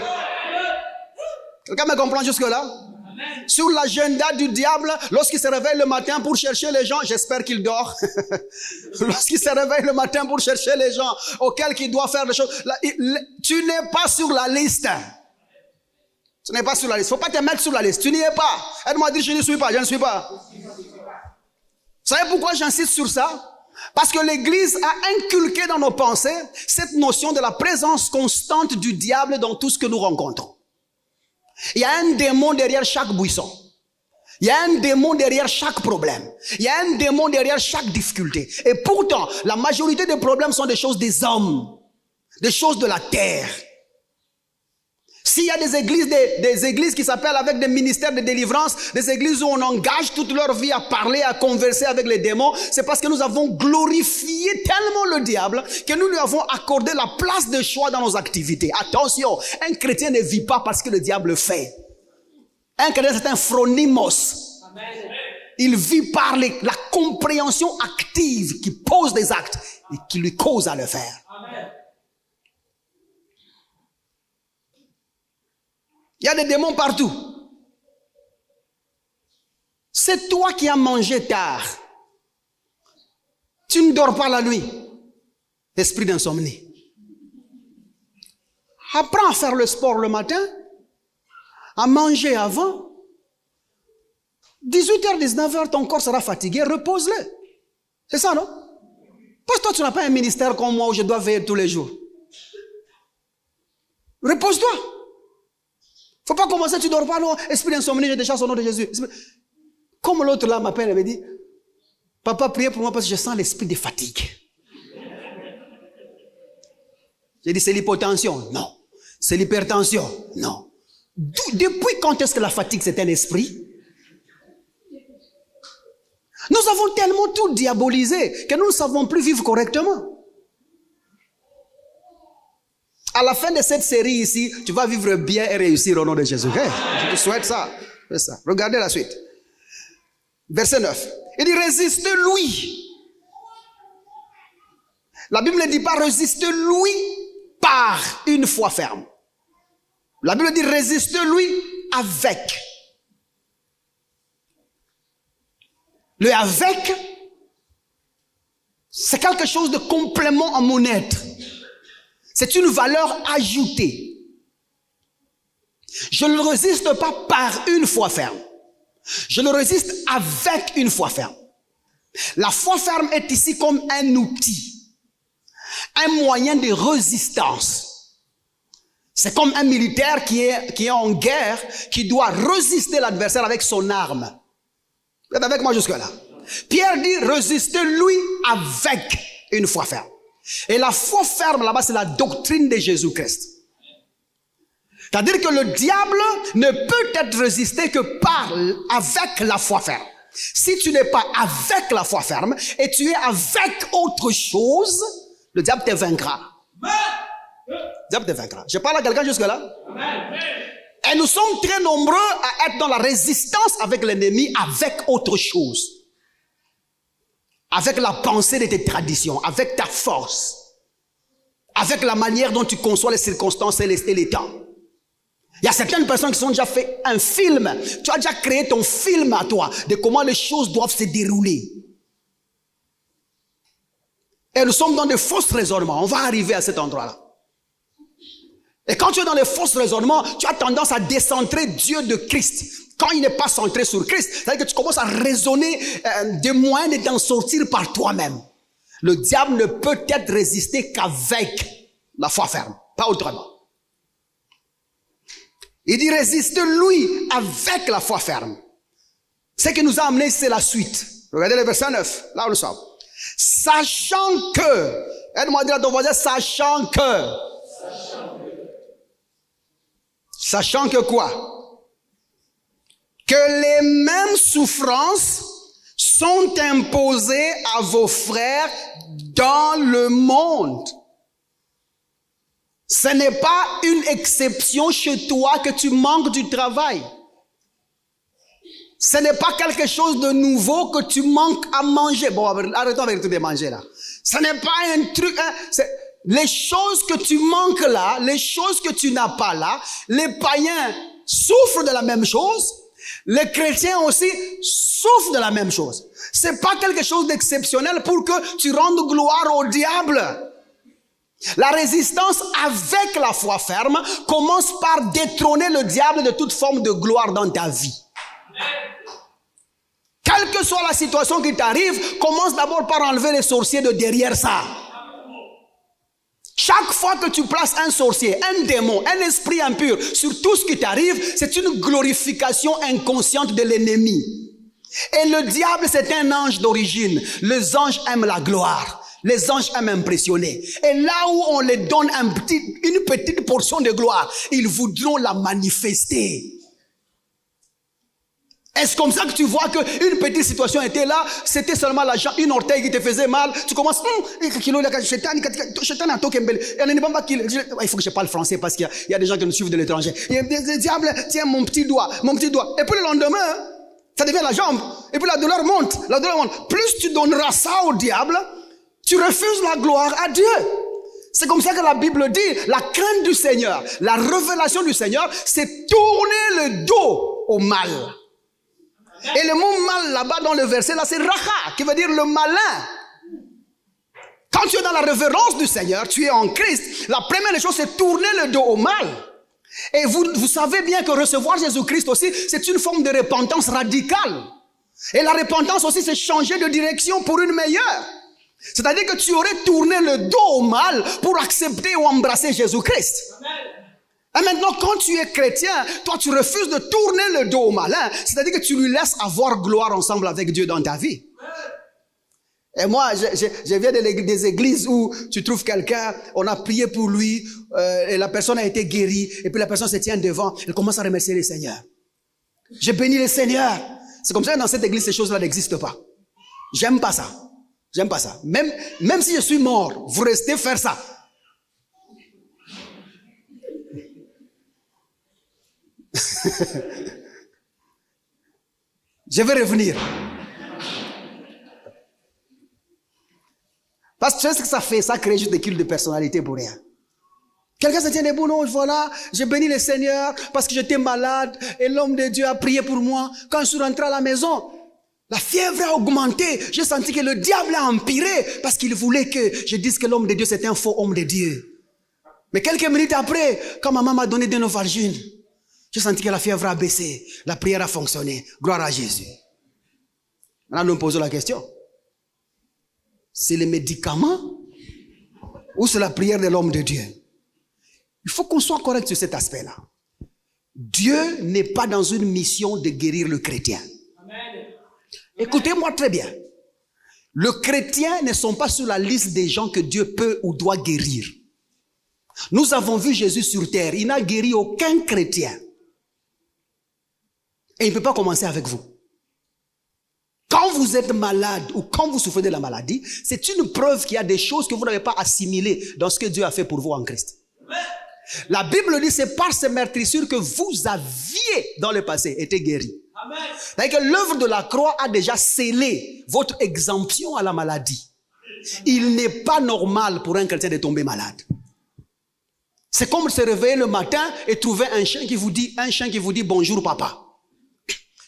Quelqu'un me comprend jusque-là? Sur l'agenda du diable, lorsqu'il se réveille le matin pour chercher les gens, j'espère qu'il dort. Lorsqu'il se réveille le matin pour chercher les gens auxquels il doit faire des choses, là, tu n'es pas sur la liste. Tu n'es pas sur la liste. Il ne faut pas te mettre sur la liste. Tu n'y es pas. Aide-moi à dire, je ne suis pas, je ne suis pas. Vous savez pourquoi j'insiste sur ça? Parce que l'Église a inculqué dans nos pensées cette notion de la présence constante du diable dans tout ce que nous rencontrons. Il y a un démon derrière chaque buisson. Il y a un démon derrière chaque problème. Il y a un démon derrière chaque difficulté. Et pourtant, la majorité des problèmes sont des choses des hommes, des choses de la terre. S'il y a des églises qui s'appellent avec des ministères de délivrance, des églises où on engage toute leur vie à parler, à converser avec les démons, c'est parce que nous avons glorifié tellement le diable que nous lui avons accordé la place de choix dans nos activités. Attention, un chrétien ne vit pas parce que le diable fait. Un chrétien, c'est un phronimos. Il vit par la compréhension active qui pose des actes et qui lui cause à le faire. Amen. Il y a des démons partout. C'est toi qui as mangé tard. Tu ne dors pas la nuit. Esprit d'insomnie. Apprends à faire le sport le matin, à manger avant. 18h, 19h, ton corps sera fatigué, repose-le. C'est ça, non? Parce que toi, tu n'as pas un ministère comme moi où je dois veiller tous les jours. Repose-toi. Faut pas commencer, tu dors pas, non, esprit d'insomnie, je déchasse au nom de Jésus. Comme l'autre là m'appelle et me dit, papa, priez pour moi parce que je sens l'esprit de fatigue. J'ai dit, c'est l'hypotension? Non. C'est l'hypertension? Non. Depuis quand est-ce que la fatigue c'est un esprit? Nous avons tellement tout diabolisé que nous ne savons plus vivre correctement. À la fin de cette série ici, tu vas vivre bien et réussir au nom de Jésus. Okay? Je te souhaite ça. Fais ça. Regardez la suite. Verset 9. Il dit, résistez-lui. La Bible ne dit pas résistez-lui par une foi ferme. La Bible dit résistez-lui avec. Le avec, c'est quelque chose de complément à mon être. C'est une valeur ajoutée. Je ne le résiste pas par une foi ferme. Je le résiste avec une foi ferme. La foi ferme est ici comme un outil, un moyen de résistance. C'est comme un militaire qui est en guerre, qui doit résister l'adversaire avec son arme. Vous êtes avec moi jusque-là? Pierre dit, résistez-lui avec une foi ferme. Et la foi ferme là-bas, c'est la doctrine de Jésus-Christ. C'est-à-dire que le diable ne peut être résisté que avec la foi ferme. Si tu n'es pas avec la foi ferme et tu es avec autre chose, le diable te vaincra. Le diable te vaincra. Je parle à quelqu'un jusque-là? Et nous sommes très nombreux à être dans la résistance avec l'ennemi avec autre chose. Avec la pensée de tes traditions, avec ta force, avec la manière dont tu conçois les circonstances et les temps. Il y a certaines personnes qui sont déjà fait un film. Tu as déjà créé ton film à toi de comment les choses doivent se dérouler. Et nous sommes dans de fausses raisonnements. On va arriver à cet endroit-là. Et quand tu es dans les fausses raisonnements, tu as tendance à décentrer Dieu de Christ. Quand il n'est pas centré sur Christ, c'est-à-dire que tu commences à raisonner des moyens d'en sortir par toi-même. Le diable ne peut être résisté qu'avec la foi ferme, pas autrement. Il dit résiste-lui avec la foi ferme. Ce qui nous a amené, c'est la suite. Regardez le verset 9, là où nous sommes. Sachant que, aide-moi à dire à ton voisin, sachant que quoi? Que les mêmes souffrances sont imposées à vos frères dans le monde. Ce n'est pas une exception chez toi que tu manques du travail. Ce n'est pas quelque chose de nouveau que tu manques à manger. Bon, arrêtons avec tout de manger là. Ce n'est pas un truc... les choses que tu manques là, les choses que tu n'as pas là, les païens souffrent de la même chose. Les chrétiens aussi souffrent de la même chose. C'est pas quelque chose d'exceptionnel pour que tu rendes gloire au diable. La résistance avec la foi ferme commence par détrôner le diable de toute forme de gloire dans ta vie. Quelle que soit la situation qui t'arrive, commence d'abord par enlever les sorciers de derrière ça. Chaque fois que tu places un sorcier, un démon, un esprit impur sur tout ce qui t'arrive, c'est une glorification inconsciente de l'ennemi. Et le diable, c'est un ange d'origine. Les anges aiment la gloire. Les anges aiment impressionner. Et là où on les donne une petite portion de gloire, ils voudront la manifester. Est-ce comme ça que tu vois qu'une petite situation était là, c'était seulement l'argent, une orteil qui te faisait mal, tu commences, il faut que je parle français parce qu'il y a des gens qui nous suivent de l'étranger. Le diable, tiens mon petit doigt. Et puis le lendemain, ça devient la jambe. Et puis la douleur monte. Plus tu donneras ça au diable, tu refuses la gloire à Dieu. C'est comme ça que la Bible dit, la crainte du Seigneur, la révélation du Seigneur, c'est tourner le dos au mal. Et le mot mal là-bas dans le verset là, c'est racha, qui veut dire le malin. Quand tu es dans la révérence du Seigneur, tu es en Christ, la première des choses, c'est tourner le dos au mal. Et vous savez bien que recevoir Jésus-Christ aussi, c'est une forme de repentance radicale. Et la repentance aussi, c'est changer de direction pour une meilleure. C'est-à-dire que tu aurais tourné le dos au mal pour accepter ou embrasser Jésus-Christ. Et maintenant, quand tu es chrétien, toi, tu refuses de tourner le dos au malin. C'est-à-dire que tu lui laisses avoir gloire ensemble avec Dieu dans ta vie. Et moi, je viens des églises où tu trouves quelqu'un, on a prié pour lui, et la personne a été guérie, et puis la personne se tient devant, elle commence à remercier le Seigneur. Je bénis le Seigneur. C'est comme ça que dans cette église, ces choses-là n'existent pas. J'aime pas ça. J'aime pas ça. Même si je suis mort, vous restez faire ça. Je vais revenir. Parce que tu sais ce que ça fait? Ça crée juste des cultes de personnalité pour rien. Quelqu'un se tient debout, non, voilà, j'ai béni le Seigneur parce que j'étais malade et l'homme de Dieu a prié pour moi. Quand je suis rentré à la maison, la fièvre a augmenté. J'ai senti que le diable a empiré parce qu'il voulait que je dise que l'homme de Dieu c'était un faux homme de Dieu. Mais quelques minutes après, quand ma maman m'a donné de Novalgine, j'ai senti que la fièvre a baissé. La prière a fonctionné. Gloire à Jésus. Maintenant, nous nous posons la question. C'est les médicaments ou c'est la prière de l'homme de Dieu? Il faut qu'on soit correct sur cet aspect-là. Dieu n'est pas dans une mission de guérir le chrétien. Amen. Écoutez-moi très bien. Les chrétiens ne sont pas sur la liste des gens que Dieu peut ou doit guérir. Nous avons vu Jésus sur terre. Il n'a guéri aucun chrétien. Et il ne peut pas commencer avec vous. Quand vous êtes malade ou quand vous souffrez de la maladie, c'est une preuve qu'il y a des choses que vous n'avez pas assimilées dans ce que Dieu a fait pour vous en Christ. La Bible dit c'est par ces meurtrissures que vous aviez dans le passé été guéris. C'est-à-dire que l'œuvre de la croix a déjà scellé votre exemption à la maladie. Il n'est pas normal pour un chrétien de tomber malade. C'est comme se réveiller le matin et trouver un chien qui vous dit bonjour papa.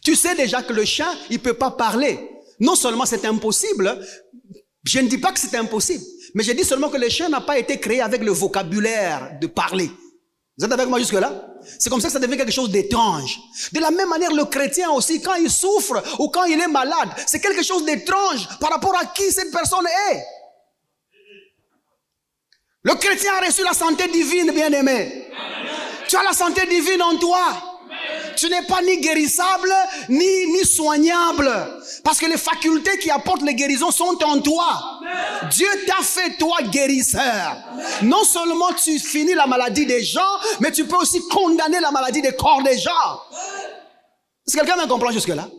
Tu sais déjà que le chien, il peut pas parler. Non seulement c'est impossible, je ne dis pas que c'est impossible, mais je dis seulement que le chien n'a pas été créé avec le vocabulaire de parler. Vous êtes avec moi jusque-là? C'est comme ça que ça devient quelque chose d'étrange. De la même manière, le chrétien aussi, quand il souffre ou quand il est malade, c'est quelque chose d'étrange par rapport à qui cette personne est. Le chrétien a reçu la santé divine, bien-aimé. Tu as la santé divine en toi. Tu n'es pas ni guérissable, ni soignable. Parce que les facultés qui apportent les guérisons sont en toi. Dieu t'a fait toi guérisseur. Non seulement tu finis la maladie des gens, mais tu peux aussi condamner la maladie des corps des gens. Est-ce que quelqu'un me comprend jusque-là?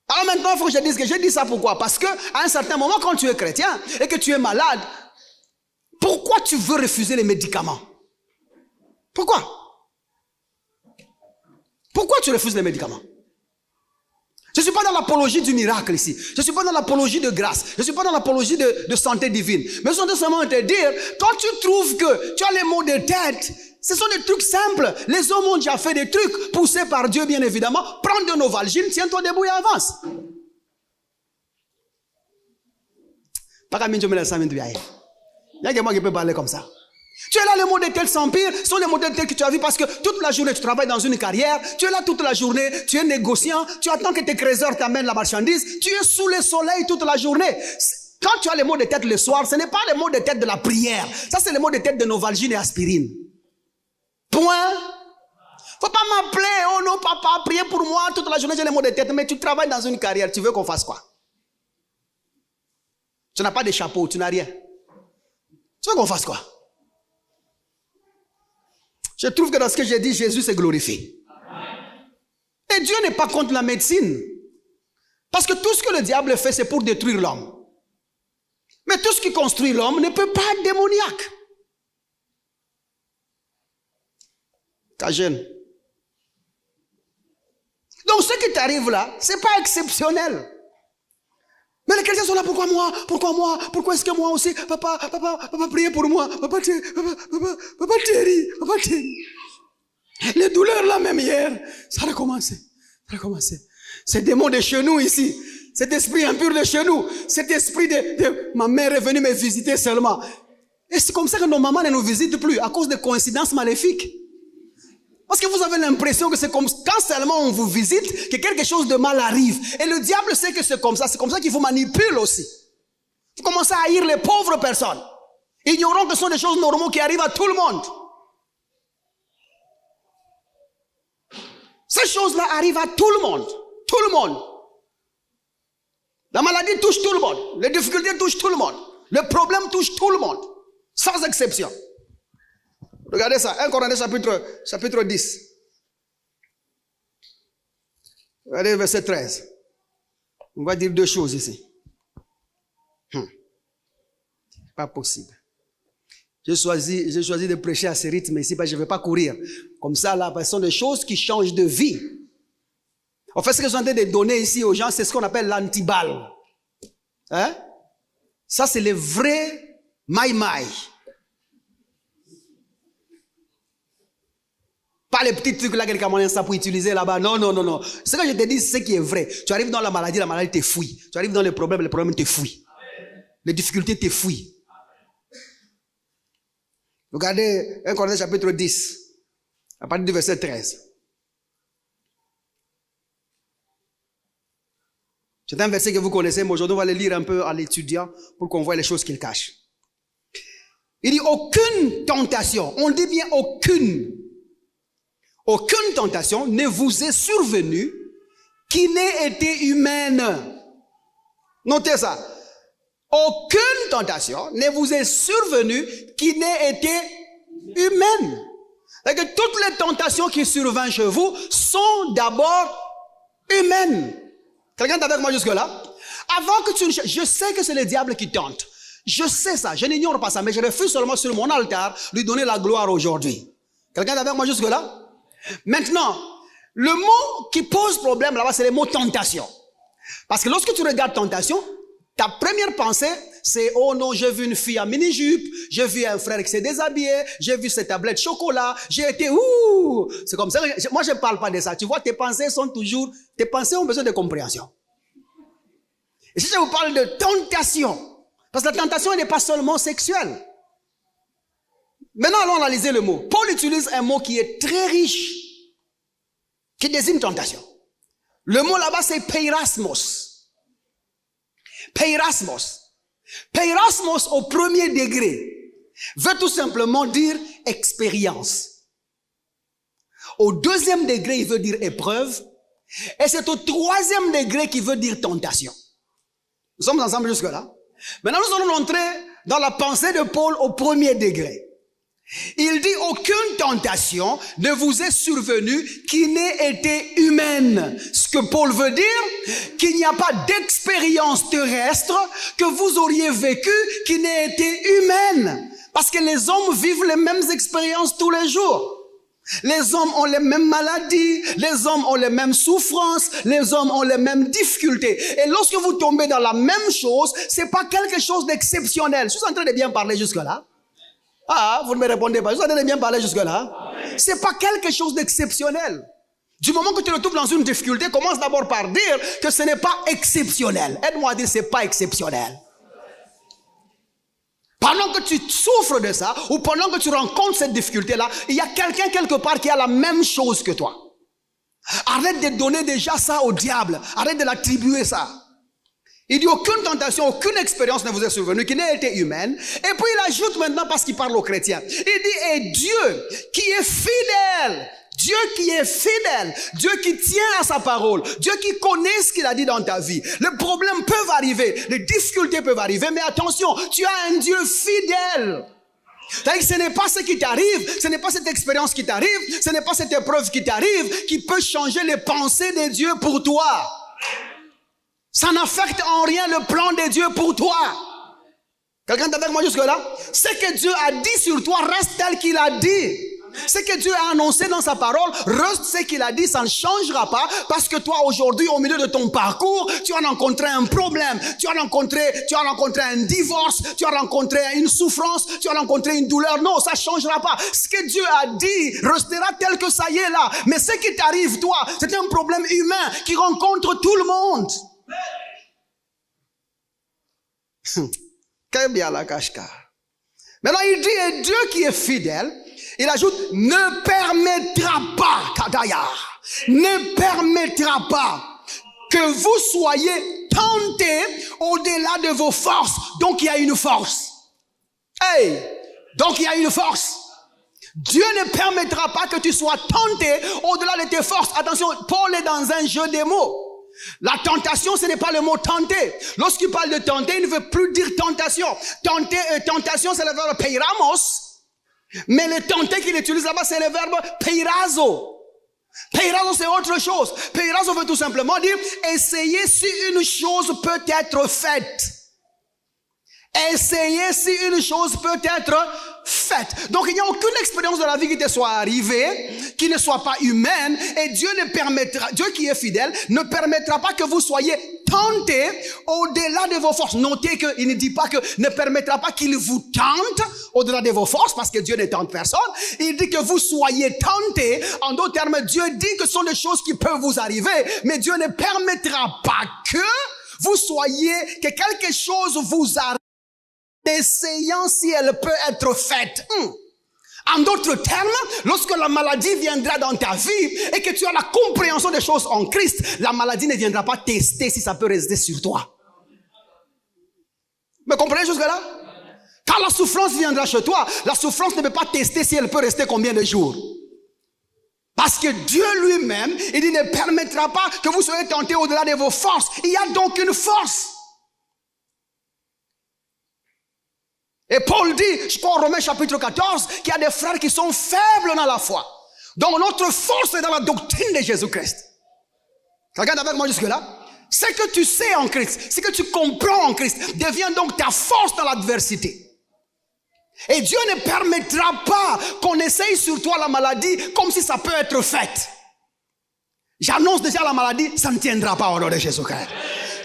Alors maintenant, il faut que je dise que je dis ça pourquoi? Parce que à un certain moment, quand tu es chrétien et que tu es malade, pourquoi tu veux refuser les médicaments? Pourquoi? Pourquoi tu refuses les médicaments? Je ne suis pas dans l'apologie du miracle ici. Je ne suis pas dans l'apologie de grâce. Je ne suis pas dans l'apologie de santé divine. Mais je veux seulement te dire, quand tu trouves que tu as les maux de tête, ce sont des trucs simples. Les hommes ont déjà fait des trucs poussés par Dieu, bien évidemment. Prends de Novalgine, tiens-toi debout et avance. Pas comme je me laisse ça, il y a que moi qui peux parler comme ça. Tu es là, les mots de tête s'empirent, ce sont les mots de tête que tu as vus parce que toute la journée tu travailles dans une carrière, tu es là toute la journée, tu es négociant, tu attends que tes créateurs t'amènent la marchandise, tu es sous le soleil toute la journée. Quand tu as les mots de tête le soir, ce n'est pas les mots de tête de la prière, ça c'est les mots de tête de Novalgine et aspirine. Point. Faut pas m'appeler, oh non papa, priez pour moi, toute la journée j'ai les mots de tête, mais tu travailles dans une carrière, tu veux qu'on fasse quoi? Tu n'as pas de chapeau, tu n'as rien. Tu veux qu'on fasse quoi? Je trouve que dans ce que j'ai dit, Jésus s'est glorifié. Et Dieu n'est pas contre la médecine. Parce que tout ce que le diable fait, c'est pour détruire l'homme. Mais tout ce qui construit l'homme ne peut pas être démoniaque. T'as jeune. Donc ce qui t'arrive là, c'est pas exceptionnel. Mais les chrétiens sont là, pourquoi moi? Pourquoi moi? Pourquoi est-ce que moi aussi? Papa, priez pour moi. Papa Thierry. Les douleurs là même hier, ça a recommencé. Ces démons de chez nous ici, cet esprit impur de chez nous, cet esprit de ma mère est venue me visiter seulement. Et c'est comme ça que nos mamans ne nous visitent plus, à cause de coïncidences maléfiques. Parce que vous avez l'impression que c'est comme quand seulement on vous visite que quelque chose de mal arrive. Et le diable sait que c'est comme ça qu'il vous manipule aussi. Vous commencez à haïr les pauvres personnes, ignorant que ce sont des choses normales qui arrivent à tout le monde. Ces choses-là arrivent à tout le monde. Tout le monde. La maladie touche tout le monde. Les difficultés touchent tout le monde. Le problème touche tout le monde. Sans exception. Regardez ça, 1 Corinthiens chapitre 10. Regardez verset 13. On va dire deux choses ici. Pas possible. J'ai choisi de prêcher à ce rythme ici parce que je ne vais pas courir. Comme ça, là, ce sont des choses qui changent de vie. En fait, ce que j'ai en train de donner ici aux gens, c'est ce qu'on appelle l'antiballe. Hein? Ça, c'est les vrais maï-maï. Pas les petits trucs là, quelqu'un moyen ça pour utiliser là-bas. Non. Ce que je te dis, c'est ce qui est vrai. Tu arrives dans la maladie te fouille. Tu arrives dans les problèmes te fouillent. Les difficultés te fouillent. Regardez 1 Corinthiens chapitre 10, à partir du verset 13. C'est un verset que vous connaissez, mais aujourd'hui on va le lire un peu à l'étudiant pour qu'on voit les choses qu'il cache. Il dit aucune tentation, on dit bien aucune tentation ne vous est survenue qui n'ait été humaine. Notez ça. Aucune tentation ne vous est survenue qui n'ait été humaine. C'est-à-dire que toutes les tentations qui surviennent chez vous sont d'abord humaines. Quelqu'un est avec moi jusque-là? Avant que je sais que c'est le diable qui tente. Je sais ça, je n'ignore pas ça, mais je refuse seulement sur mon altar lui donner la gloire aujourd'hui. Quelqu'un est avec moi jusque-là? Maintenant, le mot qui pose problème là-bas, c'est le mot tentation. Parce que lorsque tu regardes tentation, ta première pensée, c'est oh non, j'ai vu une fille en mini-jupe, j'ai vu un frère qui s'est déshabillé, j'ai vu ses tablettes chocolat, j'ai été ouh. C'est comme ça. Moi, je ne parle pas de ça. Tu vois, tes pensées ont besoin de compréhension. Et si je vous parle de tentation, parce que la tentation n'est pas seulement sexuelle. Maintenant, allons analyser le mot. Paul utilise un mot qui est très riche, qui désigne tentation. Le mot là-bas, c'est peirasmos. Peirasmos. Peirasmos au premier degré veut tout simplement dire expérience. Au deuxième degré, il veut dire épreuve. Et c'est au troisième degré qu'il veut dire tentation. Nous sommes ensemble jusque-là. Maintenant, nous allons entrer dans la pensée de Paul au premier degré. Il dit, aucune tentation ne vous est survenue qui n'ait été humaine. Ce que Paul veut dire, qu'il n'y a pas d'expérience terrestre que vous auriez vécue qui n'ait été humaine. Parce que les hommes vivent les mêmes expériences tous les jours. Les hommes ont les mêmes maladies, les hommes ont les mêmes souffrances, les hommes ont les mêmes difficultés. Et lorsque vous tombez dans la même chose, c'est pas quelque chose d'exceptionnel. Je suis en train de bien parler jusque-là. Ah, vous ne me répondez pas. Je suis en train de bien parler jusque-là. C'est pas quelque chose d'exceptionnel. Du moment que tu te retrouves dans une difficulté, commence d'abord par dire que ce n'est pas exceptionnel. Aide-moi à dire c'est pas exceptionnel. Pendant que tu souffres de ça, ou pendant que tu rencontres cette difficulté-là, il y a quelqu'un quelque part qui a la même chose que toi. Arrête de donner déjà ça au diable. Arrête de l'attribuer ça. Il dit aucune tentation, aucune expérience ne vous est survenue qui n'ait été humaine. Et puis il ajoute maintenant parce qu'il parle aux chrétiens. Il dit, et Dieu qui est fidèle, Dieu qui est fidèle, Dieu qui tient à sa parole, Dieu qui connaît ce qu'il a dit dans ta vie. Les problèmes peuvent arriver, les difficultés peuvent arriver, mais attention, tu as un Dieu fidèle. C'est-à-dire que ce n'est pas ce qui t'arrive, ce n'est pas cette expérience qui t'arrive, ce n'est pas cette épreuve qui t'arrive qui peut changer les pensées de Dieu pour toi. Ça n'affecte en rien le plan de Dieu pour toi. Quelqu'un est avec moi jusque-là? Ce que Dieu a dit sur toi reste tel qu'il a dit. Ce que Dieu a annoncé dans sa parole reste ce qu'il a dit, ça ne changera pas parce que toi aujourd'hui au milieu de ton parcours, tu as rencontré un problème, tu as rencontré un divorce, tu as rencontré une souffrance, tu as rencontré une douleur. Non, ça ne changera pas. Ce que Dieu a dit restera tel que ça y est là. Mais ce qui t'arrive toi, c'est un problème humain qui rencontre tout le monde. Maintenant il dit, et Dieu qui est fidèle, il ajoute, ne permettra pas que vous soyez tentés au-delà de vos forces. Donc il y a une force. Donc il y a une force. Dieu ne permettra pas que tu sois tenté au-delà de tes forces. Attention, Paul est dans un jeu de mots. La tentation, ce n'est pas le mot tenter. Lorsqu'il parle de tenter, il ne veut plus dire tentation. Tentation, c'est le verbe peiramos. Mais le tenter qu'il utilise là-bas, c'est le verbe peirazo. Peirazo, c'est autre chose. Peirazo veut tout simplement dire essayer si une chose peut être faite. Essayer si une chose peut être faite. Donc il n'y a aucune expérience de la vie qui te soit arrivée, qui ne soit pas humaine, et Dieu qui est fidèle, ne permettra pas que vous soyez tentés au-delà de vos forces. Notez qu'il ne dit pas que ne permettra pas qu'il vous tente au-delà de vos forces, parce que Dieu ne tente personne. Il dit que vous soyez tentés. En d'autres termes, Dieu dit que ce sont des choses qui peuvent vous arriver, mais Dieu ne permettra pas que vous soyez, que quelque chose vous arrive, essayant si elle peut être faite. En d'autres termes, lorsque la maladie viendra dans ta vie et que tu as la compréhension des choses en Christ, la maladie ne viendra pas tester si ça peut rester sur toi. Me comprenez jusque-là? Quand la souffrance viendra chez toi, la souffrance ne peut pas tester si elle peut rester combien de jours. Parce que Dieu lui-même, il dit, ne permettra pas que vous soyez tentés au-delà de vos forces. Il y a donc une force. Et Paul dit, je crois en Romains chapitre 14, qu'il y a des frères qui sont faibles dans la foi. Donc notre force est dans la doctrine de Jésus-Christ. Regarde avec moi jusque-là. Ce que tu sais en Christ, ce que tu comprends en Christ, devient donc ta force dans l'adversité. Et Dieu ne permettra pas qu'on essaye sur toi la maladie comme si ça peut être fait. J'annonce déjà la maladie, ça ne tiendra pas au nom de Jésus-Christ.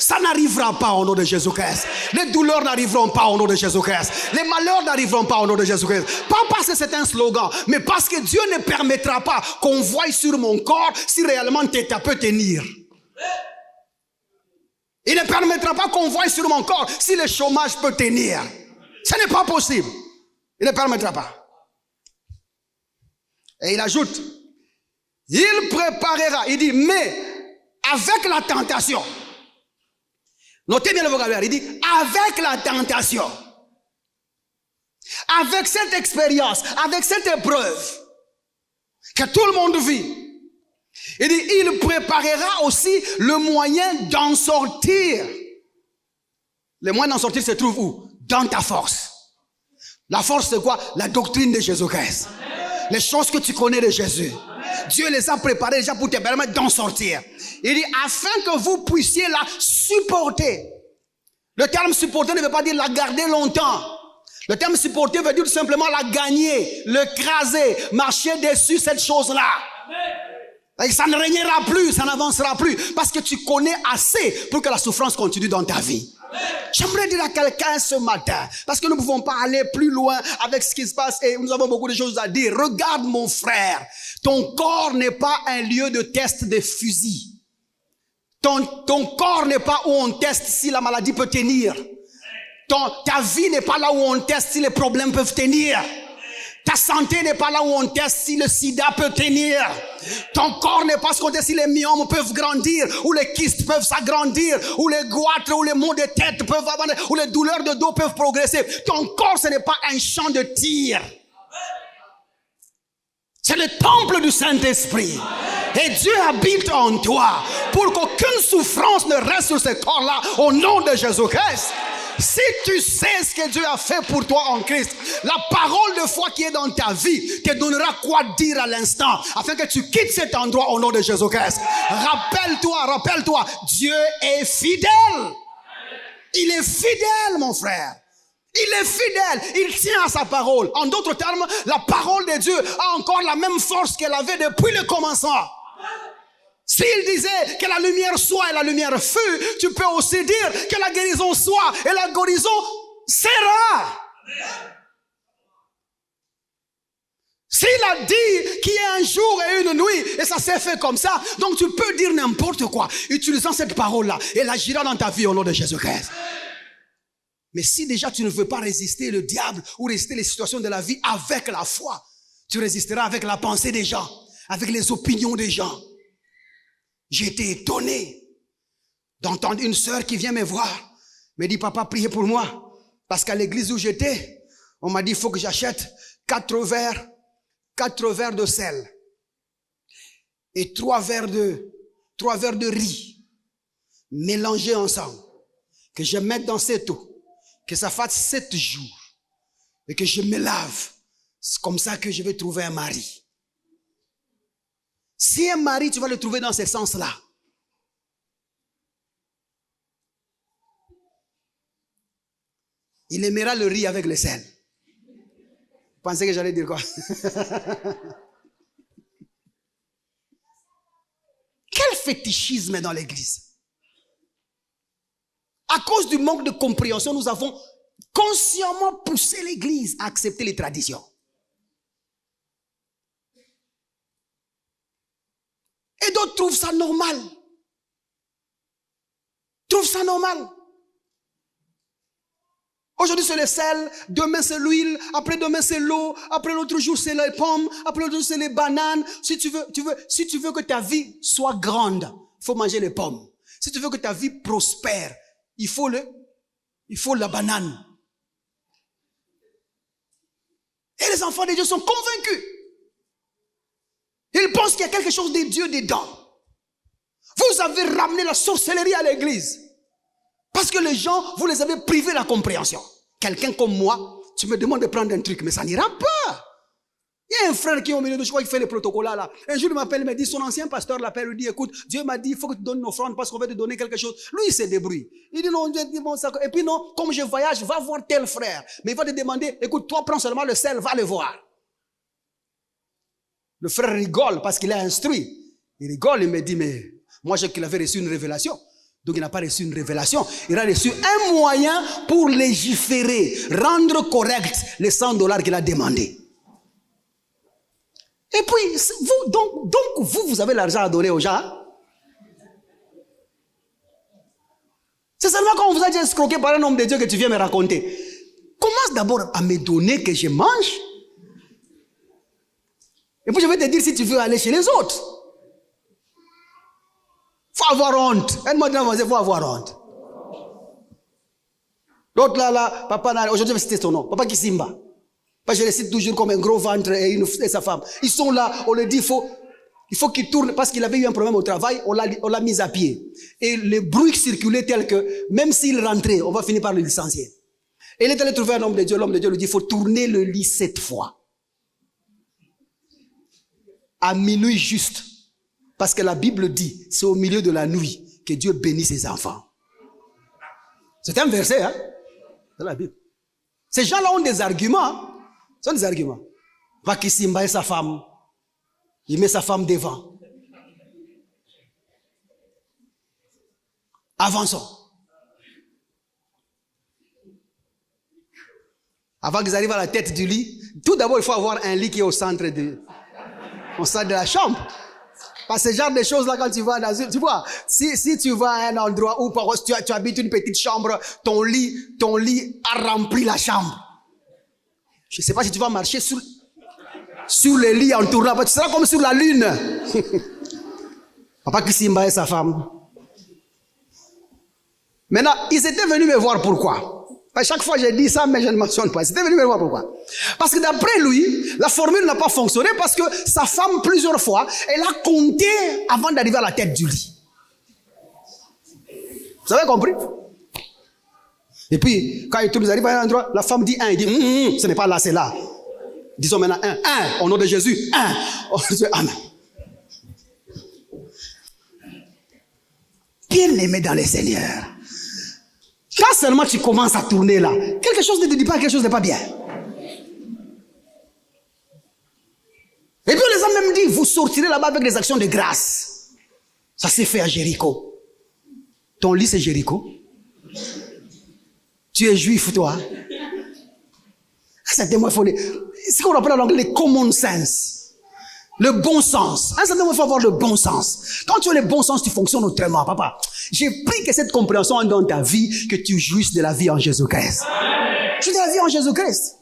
Ça n'arrivera pas au nom de Jésus-Christ. Les douleurs n'arriveront pas au nom de Jésus-Christ. Les malheurs n'arriveront pas au nom de Jésus-Christ. Pas parce que c'est un slogan, mais parce que Dieu ne permettra pas qu'on voie sur mon corps si réellement Teta peut tenir. Il ne permettra pas qu'on voie sur mon corps si le chômage peut tenir. Ce n'est pas possible. Il ne permettra pas. Et il ajoute, il préparera, il dit, mais avec la tentation. Notez bien le vocabulaire, il dit, avec la tentation. Avec cette expérience, avec cette épreuve que tout le monde vit. Il dit, il préparera aussi le moyen d'en sortir. Le moyen d'en sortir se trouve où? Dans ta force. La force c'est quoi? La doctrine de Jésus-Christ. Les choses que tu connais de Jésus. Dieu les a préparées déjà pour te permettre d'en sortir. Il dit, afin que vous puissiez la supporter. Le terme supporter ne veut pas dire la garder longtemps. Le terme supporter veut dire tout simplement la gagner, l'écraser, marcher dessus cette chose-là. Et ça ne régnera plus, ça n'avancera plus. Parce que tu connais assez pour que la souffrance continue dans ta vie. J'aimerais dire à quelqu'un ce matin, parce que nous ne pouvons pas aller plus loin avec ce qui se passe et nous avons beaucoup de choses à dire. Regarde mon frère, ton corps n'est pas un lieu de test de fusil. Ton corps n'est pas où on teste si la maladie peut tenir. Ta vie n'est pas là où on teste si les problèmes peuvent tenir. Ta santé n'est pas là où on teste si le sida peut tenir. Ton corps n'est pas ce qu'on teste si les myomes peuvent grandir, ou les kystes peuvent s'agrandir, ou les goitres, ou les maux de tête peuvent avancer, ou les douleurs de dos peuvent progresser. Ton corps, ce n'est pas un champ de tir. C'est le temple du Saint-Esprit. Et Dieu habite en toi pour qu'aucune souffrance ne reste sur ce corps-là au nom de Jésus-Christ. Si tu sais ce que Dieu a fait pour toi en Christ, la parole de foi qui est dans ta vie te donnera quoi dire à l'instant, afin que tu quittes cet endroit au nom de Jésus-Christ. Rappelle-toi, Dieu est fidèle. Il est fidèle, mon frère. Il est fidèle, il tient à sa parole. En d'autres termes, la parole de Dieu a encore la même force qu'elle avait depuis le commencement. S'il disait que la lumière soit et la lumière fut, tu peux aussi dire que la guérison soit et la guérison sera. S'il a dit qu'il y a un jour et une nuit et ça s'est fait comme ça, donc tu peux dire n'importe quoi utilisant cette parole-là. Elle agira dans ta vie au nom de Jésus-Christ. Mais si déjà tu ne veux pas résister le diable ou résister les situations de la vie avec la foi, tu résisteras avec la pensée des gens, avec les opinions des gens. J'ai été étonné d'entendre une sœur qui vient me voir, me dit, papa, priez pour moi. Parce qu'à l'église où j'étais, on m'a dit, il faut que j'achète 4 verres de sel et 3 verres de riz mélangés ensemble, que je mette dans cette eau, que ça fasse 7 jours et que je me lave. C'est comme ça que je vais trouver un mari. Si un mari, tu vas le trouver dans ce sens-là. Il aimera le riz avec le sel. Vous pensez que j'allais dire quoi? Quel fétichisme dans l'église. À cause du manque de compréhension, nous avons consciemment poussé l'église à accepter les traditions. Et d'autres trouvent ça normal. Aujourd'hui c'est le sel, demain c'est l'huile, après-demain c'est l'eau, après l'autre jour c'est les pommes, après l'autre jour c'est les bananes. Si tu veux que ta vie soit grande, il faut manger les pommes. Si tu veux que ta vie prospère, il faut la banane. Et les enfants de Dieu sont convaincus. Ils pensent qu'il y a quelque chose de Dieu dedans. Vous avez ramené la sorcellerie à l'église. Parce que les gens, vous les avez privés de la compréhension. Quelqu'un comme moi, tu me demandes de prendre un truc, mais ça n'ira pas. Il y a un frère qui est au milieu de je crois qu'il fait les protocoles là. Un jour il m'appelle, il me dit, son ancien pasteur l'appelle, lui dit, écoute, Dieu m'a dit, il faut que tu donnes une offrande parce qu'on va te donner quelque chose. Lui, il se débrouille. Il dit, non, bon, ça, et puis non, comme je voyage, va voir tel frère. Mais il va te demander, écoute, toi prends seulement le sel, va le voir. Le frère rigole parce qu'il est instruit. Il rigole, il me dit, mais moi, j'ai qu'il avait reçu une révélation. Donc il n'a pas reçu une révélation. Il a reçu un moyen pour légiférer, rendre correct les $100 qu'il a demandé. Et puis, vous, donc vous avez l'argent à donner aux gens. C'est seulement quand on vous a dit escroqué par un homme de Dieu que tu viens me raconter. Commence d'abord à me donner que je mange. Et puis je vais te dire si tu veux aller chez les autres. Il faut avoir honte. Aide-moi à dire, il faut avoir honte. L'autre là, papa, aujourd'hui je vais citer son nom. Papa Kisimba. Je le cite toujours comme un gros ventre et sa femme. Ils sont là, on leur dit, il faut qu'il tourne parce qu'il avait eu un problème au travail, on l'a mis à pied. Et le bruit circulait tel que, même s'il rentrait, on va finir par le licencier. Et il est allé trouver un homme de Dieu lui dit, il faut tourner le lit 7 fois. À minuit juste. Parce que la Bible dit, c'est au milieu de la nuit que Dieu bénit ses enfants. C'est un verset, hein? C'est la Bible. Ces gens-là ont des arguments, hein? Ce sont des arguments. Pakisimba et sa femme, il met sa femme devant. Avançons. Avant qu'ils arrivent à la tête du lit, tout d'abord il faut avoir un lit qui est au centre de la chambre. Parce que ce genre de choses là, quand tu vas dans tu vois, si tu vas à un endroit où tu habites une petite chambre, ton lit a rempli la chambre. Je ne sais pas si tu vas marcher sur le lit en tournant, tu seras comme sur la lune. Papa Kisimba et sa femme. Maintenant, ils étaient venus me voir pourquoi. À chaque fois, j'ai dit ça, mais je ne mentionne pas. Ils étaient venus me voir pourquoi. Parce que d'après lui, la formule n'a pas fonctionné parce que sa femme, plusieurs fois, elle a compté avant d'arriver à la tête du lit. Vous avez compris? Et puis, quand ils arrivent à un endroit, la femme dit 1, il dit, ce n'est pas là, c'est là. Disons maintenant 1, au nom de Jésus, 1. Oh, amen. Bien aimé dans le Seigneur. Quand seulement tu commences à tourner là, quelque chose ne te dit pas, quelque chose n'est pas bien. Et puis on les a même dit, vous sortirez là-bas avec des actions de grâce. Ça s'est fait à Jéricho. Ton lit c'est Jéricho. Tu es juif toi. C'est tellement folie. C'est ce qu'on appelle en anglais le common sense. Le bon sens. À un certain moment, il faut avoir le bon sens. Quand tu as le bon sens, tu fonctionnes autrement, papa. J'ai pris que cette compréhension dans ta vie, que tu jouisses de la vie en Jésus-Christ. Tu de la vie en Jésus-Christ.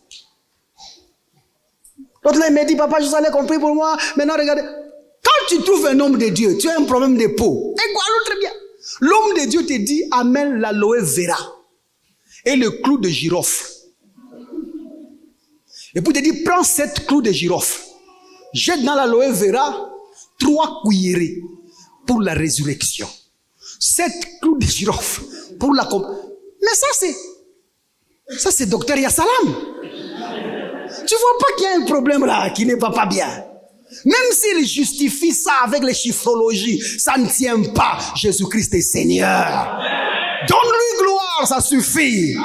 L'autre là, il m'a dit, papa, je savais compris pour moi. Maintenant, regardez. Quand tu trouves un homme de Dieu, tu as un problème de peau. Et quoi, l'autre bien. L'homme de Dieu te dit, amène l'aloe vera et le clou de girofle. Et puis, il te dit, prends 7 clous de girofle. Jette dans l'aloe vera 3 cuillerées pour la résurrection. 7 clous de girofle pour la... Mais ça c'est docteur Yassalam. Tu vois pas qu'il y a un problème là qui n'est pas bien. Même s'il justifie ça avec les chiffrologies, ça ne tient pas. Jésus-Christ est Seigneur. Donne-lui gloire, ça suffit.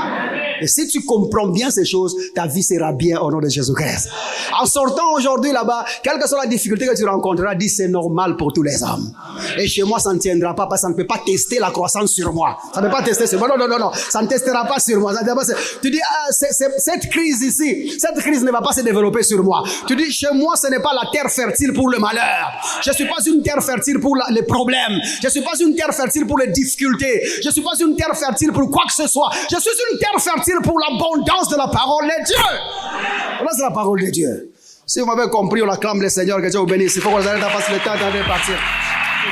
Et si tu comprends bien ces choses, ta vie sera bien au nom de Jésus-Christ. En sortant aujourd'hui là-bas, quelle que soit la difficulté que tu rencontreras, dis c'est normal pour tous les hommes. Et chez moi, ça ne tiendra pas parce que ça ne peut pas tester la croissance sur moi. Ça ne peut pas tester sur moi. Non. Ça ne testera pas sur moi. Tu dis, cette crise ici, cette crise ne va pas se développer sur moi. Tu dis, chez moi, ce n'est pas la terre fertile pour le malheur. Je ne suis pas une terre fertile pour les problèmes. Je ne suis pas une terre fertile pour les difficultés. Je ne suis pas une terre fertile pour quoi que ce soit. Je suis une terre fertile pour l'abondance de la parole de Dieu. Là, c'est la parole de Dieu. Si vous m'avez compris, on acclame le Seigneur, que Dieu vous bénisse. Il faut qu'on arrête à passer le temps de partir.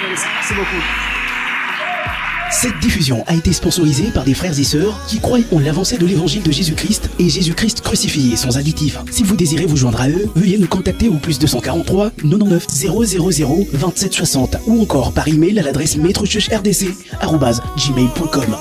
Merci beaucoup. Cette diffusion a été sponsorisée par des frères et sœurs qui croient en l'avancée de l'évangile de Jésus-Christ et Jésus-Christ crucifié sans additif. Si vous désirez vous joindre à eux, veuillez nous contacter au +243 99 000 27 60 ou encore par email à l'adresse maîtrechurchrdc@gmail.com.